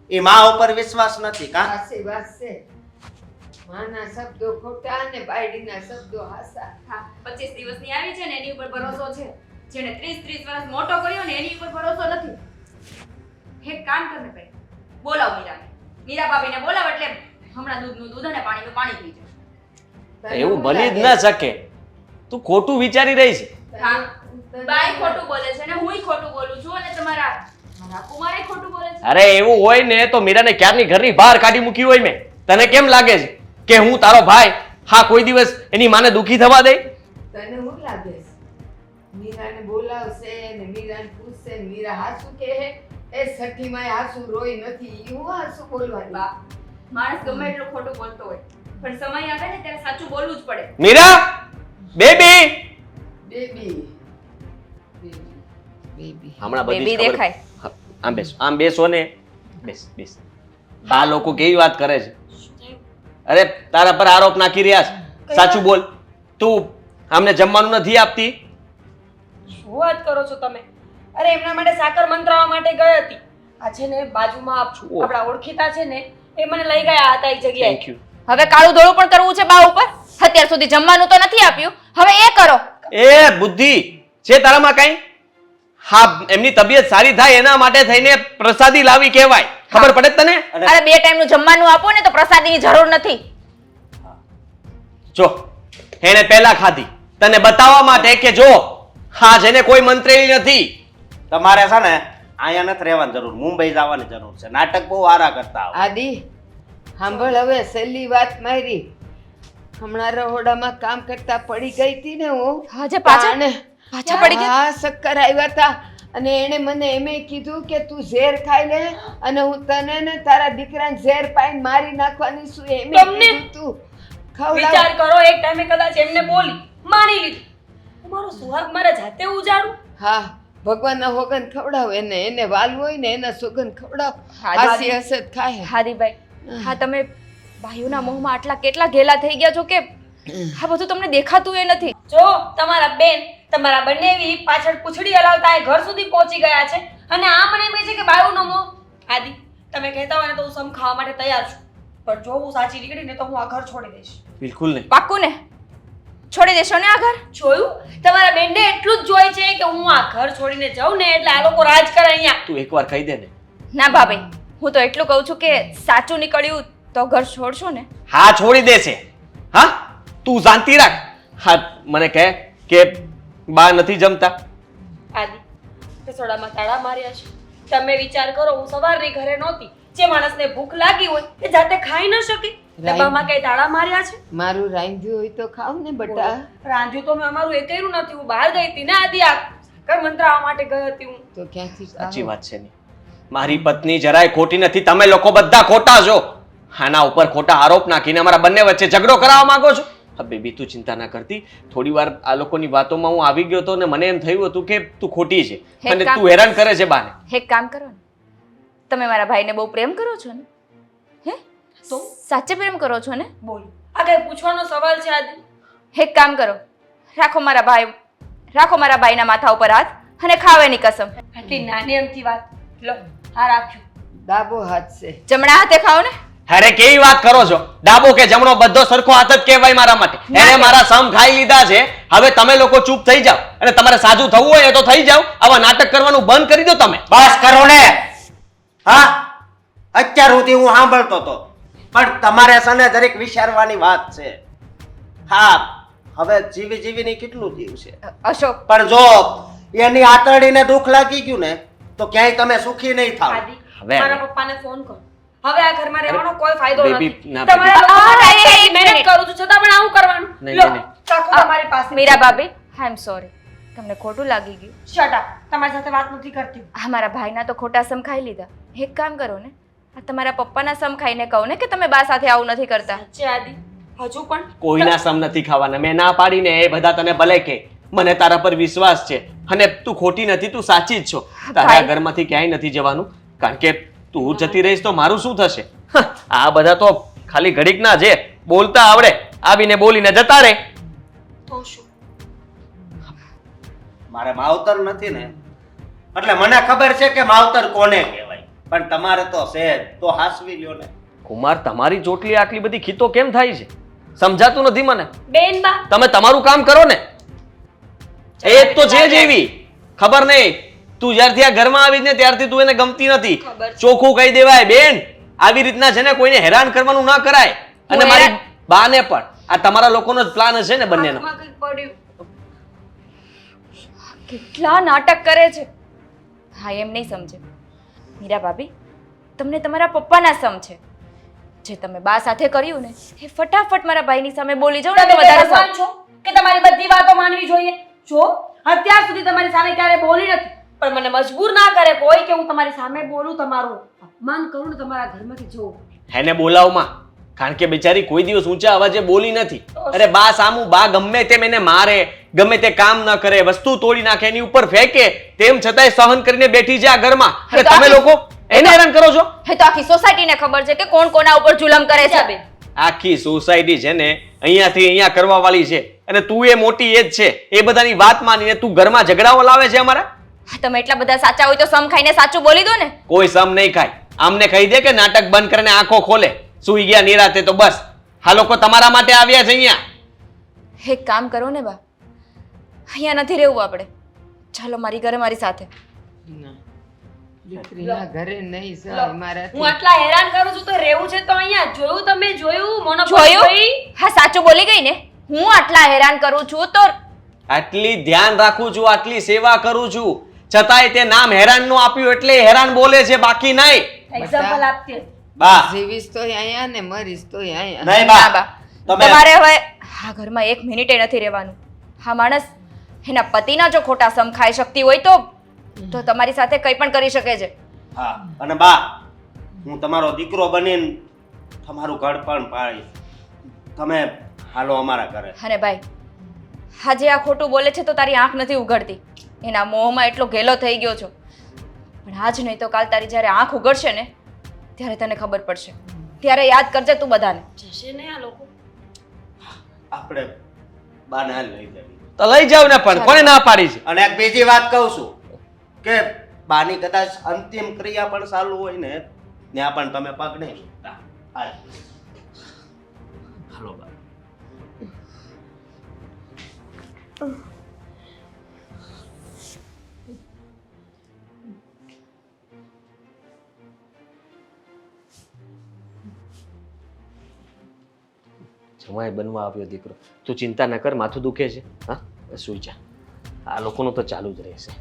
એ માં ઉપર વિશ્વાસ નથી. કા સાચી વાત છે. માના શબ્દો ખોટા અને બાયડીના શબ્દો હાસા. હા 25 દિવસની આવી છે ને એની ઉપર ભરોસો છે. જેને 30 વર્ષ મોટો કર્યો ને એની ઉપર ભરોસો નથી. એક કામ કર ને ભાઈ, બોલાવ મીરાને. મીરા ભાભીને બોલાવ એટલે હમણાં દૂધનું દૂધ અને પાણીનું પાણી પી જાય. એવું બની જ ન શકે. તું ખોટું વિચારી રહી છે. હા બાઈ ખોટું બોલે છે ને હુંય ખોટું બોલું છું અને તમારા કુમારે ખોટું બોલે છે. અરે એવું હોય ને તો મીરાને ક્યારની ઘરની બહાર કાઢી મૂકી હોય મેં. તને કેમ લાગે છે કે હું તારો ભાઈ હા કોઈ દિવસ એની માને દુખી થવા દે? તને શું લાગે છે? મીરાને બોલાવશે ને મીરાને પૂછશે ને મીરા હાસુ કહે એ સખીમાંય હાસુ રોઈ નથી. ઈ હું હાસુ બોલવાની? બા માણસ ગમે એટલું ખોટું બોલતો હોય પણ સમય આવે ને ત્યારે સાચું બોલવું જ પડે. મીરા બેબી બેબી બેબી હમણાં બધી બેબી જ ખબર- દેખાય. હા, આમ બેસો ને. બેસ. આ લોકો કેવી વાત કરે છે? અરે તારા પર આરોપ નાખી રહ્યા છે. સાચું બોલ. તું આમને જમવાનું નથી આપતી? શું વાત કરો છો તમે? અરે એમના માટે સાકર મંત્રાવા માટે ગઈ હતી. આ છે ને બાજુમાં આપણા ઓળખીતા છે ને એ મને લઈ ગયા હતા એ જગ્યાએ. Thank you. હવે કાળું ધોળું પણ કરવું છે બા ઉપર. અત્યાર સુધી જમવાનું તો નથી આપ્યું, હવે એ કરો. એ બુદ્ધિ છે તારામાં કઈ? હા એમની તબિયત સારી થાય એના માટે થઈને પ્રસાદી લાવી કહેવાય. ખબર પડે તને? અરે 2 ટાઈમનું જમવાનું આપો ને તો પ્રસાદીની જરૂર નથી. જો એને પહેલા ખાધી તને બતાવવા માટે કે જો હા જેને કોઈ મંત્રેલી નથી. તમારે છે ને અહીંયા નથી રહેવાની જરૂર, મુંબઈ જવાની જરૂર છે. નાટક બહુ આરા કરતા આવો. આદિ સાંભળ હવે છેલ્લી વાત મારી. હમણાં રહોડામાં કામ કરતા પડી ગઈ હતી ને હું. આજે પાછા પડી ગયા? હા ચક્કર આવ્યા હતા અને એણે મને એમે કીધું કે તું ઝેર ખાઈ લે અને હું તને ને તારા દીકરાને ઝેર પાઈને મારી નાખવાની છું. એમે તમને? કીધું તું ખવડાવ. વિચાર કરો એક ટાઈમે કદાચ એમને બોલી માની લીધું. તમારો સુહાગ મારે જાતે ઉજાડું. હા ભગવાનના હોગન ખવડાવ એને વાલવું હોય ને એના સોગન ખવડાવ. હા, હાસી હસે ખાય. હાદીભાઈ હા તમે ભાઈઓના મોહમાં આટલા કેટલા ઘેલા થઈ ગયા છો કે આ બધું તમને દેખાતું એ નથી. જો તમારા બેન તમારા બંનેવી પાછળ પૂંછડી હલાવતા એ ઘર સુધી પહોંચી ગયા છે અને આ મને એમ કહે છે કે બાયુનો મોહ. આદિ તમે કહેતા હોય ને તો હું સમ ખાવા માટે તૈયાર છું, પણ જો હું સાચી નીકળીને તો હું આ ઘર છોડી દઈશ. બિલકુલ નહીં. પાક્કું ને? છોડી દેશો ને આ ઘર? જોયું? તમારા બેનને એટલું જ જોઈ છે કે હું આ ઘર છોડીને જાઉં ને એટલે આ લોકો રાજ કરે અહીંયા. તું એકવાર કહી દે ને. ના ભાભી હું તો એટલું કહું છું કે સાચું નીકળ્યું તો ઘર છોડશો ને? હા છોડી દેશે. હા તું શાંતિ રાખ. હા મને કહે કે બા નથી જમતા. આદિ રસોડામાં તાળા માર્યા છે. તમે વિચાર કરો હું સવારની ઘરે નહોતી. જે માણસને ભૂખ લાગી હોય એ જાતે ખાઈ ન શકે. ડબ્બામાં કઈ તાળા માર્યા છે? મારું રાંધ્યું હોય તો ખાવ ને બટા. રાંધ્યું તો મેં અમારું એ કર્યું નથી. હું બહાર ગઈ હતી ને આદિ આ સાકર મંત્રાવા માટે ગઈ હતી હું. તો ક્યાંથી સાચી ખાવ? વાત છે ને. મારી પત્ની જરાય ખોટી નથી. તમે લોકો બધા ખોટા છો. આના ઉપર ખોટા આરોપ નાખીને અમારા બંને વચ્ચે ઝઘડો કરાવવા માંગો છો. હા બેબી તું ચિંતા ના કરતી. થોડી વાર આ લોકોની વાતોમાં હું આવી ગયો હતો ને મને એમ થયું હતું કે તું ખોટી છે અને તું હેરાન કરે છે બાને. એક કામ કરો ને, તમે મારા ભાઈને બહુ પ્રેમ કરો છો ને? હે તો સાચે પ્રેમ કરો છો ને? બોલ આ કઈ પૂછવાનો સવાલ છે આદિ? એક કામ કરો, રાખો મારા ભાઈના માથા ઉપર હાથ અને ખાવ એની કસમ. આટલી નાની અમથી વાત લો આ રાખ્યું. ડાબો હાથ છે. જમણા હાથે ખાઓ ને? અરે કેવી વાત કરો છો? ડાબો કે જમણો બધો સરખો હાથ જ કહેવાય મારા માટે. એને મારા સમ ખાઈ લીધા છે. હવે તમે લોકો ચૂપ થઈ જાઓ અને તમારે સાજું થવું હોય તો થઈ જાઓ. આવા નાટક કરવાનું બંધ કરી દો તમે. બસ કરો ને. હા અત્યાર સુધી હું સાંભળતો હતો પણ તમારે સને દરેક વિચારવાની વાત છે. હા હવે જીવીને કેટલું જીવ છે. અશોક પણ જો એની આતરડીને દુઃખ લાગી ગયું ને તો ક્યાંય તમે સુખી નહીં થાવ. આદિ હવે મારા પપ્પાને ફોન કરો. હવે આ ઘરમાં રહેવાનો કોઈ ફાયદો બેબી, નથી. ના, તમારા લોકો માટે આ, આટલી એક મહેનત મિનિટ. કરું છું છતાં પણ આવું કરવાનું. નહીં, લો નહીં, નહીં. ચાકુ તમારી પાસે. મીરા ભાભી આઈ એમ સોરી, તમને ખોટું લાગી ગયું. Shut up. તમારી સાથે વાત નથી કરતી. આ મારા ભાઈના તો ખોટા સમ ખાઈ લીધા. એક કામ કરો ને, આ તમારા પપ્પાના સમ ખાઈને કહો ને કે તમે બા સાથે આવું નથી કરતા. સાચે આદિ હજુ પણ કોઈના સમ નથી ખાવાના. મેં ના પાડીને એ બધા તને ભલે કે મને તારા પર વિશ્વાસ છે અને તું ખોટી નથી, તું સાચી જ છો. તારે આ ઘરમાંથી ક્યાંય નથી જવાનું, કારણ કે તું જતી રહીશ તો મારું શું થશે? આ બધા તો ખાલી ઘડીકના છે, બોલતા આવડે આવીને બોલીને જતા રહે. તો શું? મારે માવતર નથી ને એટલે મને ખબર છે કે માવતર કોને કહેવાય, પણ તમારે તો છે તો હાસવી લ્યો ને. કુમાર, તમારી ચોટલી આટલી બધી ખીતો કેમ થાય છે? સમજાતું નથી મને. બેન બા તમે તમારું કામ કરો ને. એ જ તો છે જ એવી. ખબર નહીં, તું જ્યારથી આ ઘરમાં આવી ને ત્યારથી તું એને ગમતી નથી. ચોખ્ખું કહી દેવાય બેન, આવી રીતના છે ને કોઈને હેરાન કરવાનું ના કરાય. અને મારી બાને પણ આ તમારા લોકોનો જ પ્લાન હશે ને બંનેનો. હાથમાં કંઈક પડ્યું. કેટલા નાટક કરે છે. હા, એમ નહીં સમજે મીરા ભાભી, તમને તમારા પપ્પાના સમ છે. જે તમે બા સાથે કર્યું ને એ ફટાફટ મારા ભાઈની સામે બોલી જાઓ ને તમે તો વધારે ભગવાન સારું. છો કે તમારી બધી વાતો માનવી જોઈએ? જો અત્યાર સુધી તમારી સામે ક્યારે બોલી નથી, પણ મને મજબૂર ના કરે કોઈ કે હું તમારી સામે બોલું, તમારું અપમાન કરું ને તમારા ઘરમાંથી જવું. એને બોલાવમાં, કારણ કે બિચારી કોઈ દિવસ ઊંચા અવાજે બોલી નથી. અરે બા સામું બા ગમે તેમ એને મારે, ગમે તે કામ ન કરે, વસ્તુ તોડી નાખે, એની ઉપર ફેંકે, તેમ છતાંય સહન કરીને બેઠી છે આ ઘરમાં. અને તમે લોકો એને હેરાન કરો છો. એ તો આખી સોસાયટીને ખબર છે કે કોણ કોના ઉપર જુલમ કરે છે. આખી સોસાયટી છે ને અહીંયાથી અહીંયા કરવા વાળી છે, અને તું એ મોટી એ જ છે. એ બધાની વાત માનીને તું ઘરમાં ઝઘડાઓ લાવે છે અમારા. તમે એટલા બધા સાચા હોય તો સમ ખાઈને સાચું બોલી દો ને. કોઈ સમ નહીં ખાય. આમને કહી દે કે નાટક બંધ કરીને આંખો ખોલે, સુઈ ગયા નિરાતે તો બસ. આ લોકો તમારા માટે આવ્યા છે અહીંયા. એક કામ કરો ને બા, અહીંયા નથી રહેવું આપણે. ચાલો મારી ઘરે મારી સાથે. દીકરીના ઘરે નહીં સહાય મારાથી. હું આટલા હેરાન કરું છું તો રહેવું છે તો અહીંયા. જોયું તમે? જોયું? જોયું? હા, સાચું બોલી ગઈ ને. હું આટલા હેરાન કરું છું તો આટલી ધ્યાન રાખું છું, આટલી સેવા કરું છું, છતાંય તે નામ હેરાન નું આપ્યું એટલે હેરાન બોલે છે, બાકી નહીં. એક્ઝામ્પલ આપતી હતી. બા જીવીશ તોય અહીંયા ને મરીશ તોય અહીંયા. નહીં ના બા, બા, તમે તમારે હવે આ ઘરમાં એક મિનિટે નથી રહેવાનું. હા, માણસ એના પતિના જો ખોટા સમ ખાઈ શકતી હોય તો તમારી સાથે કંઈ પણ કરી શકે છે. હા, અને બા હું તમારો દીકરો બનીને તમારું ઘર પણ પાડીશ. તમે હાલો અમારા ઘરે. અને ભાઈ, આજે આ ખોટું બોલે છે તો તારી આંખ નથી ઉઘડતી. એના મોહમાં એટલો ઘેલો થઈ ગયો છો. પણ આજ નહીં તો કાલ તારી જ્યારે આંખ ઉઘડશે ને ત્યારે તને ખબર પડશે. ત્યારે યાદ કરજે તું બધાને. જશે ને આ લોકો? આપણે બાને હાલ લઈ જઈએ. તો લઈ જાવ ને, પણ કોને ના પાડી છે? અને એક બીજી વાત કહું છું કે બાની કદાચ અંતિમ ક્રિયા પણ ચાલુ હોય ને ત્યાં પણ તમે પગ નહીં મૂકતા. હાલ. હાલો બા. જમાઈ બનવા આવ્યો દીકરો. તું ચિંતા ન કર, માથું દુખે છે? હા, બસ સુઈ જા. આ લોકોનું તો ચાલુ જ રહેશે.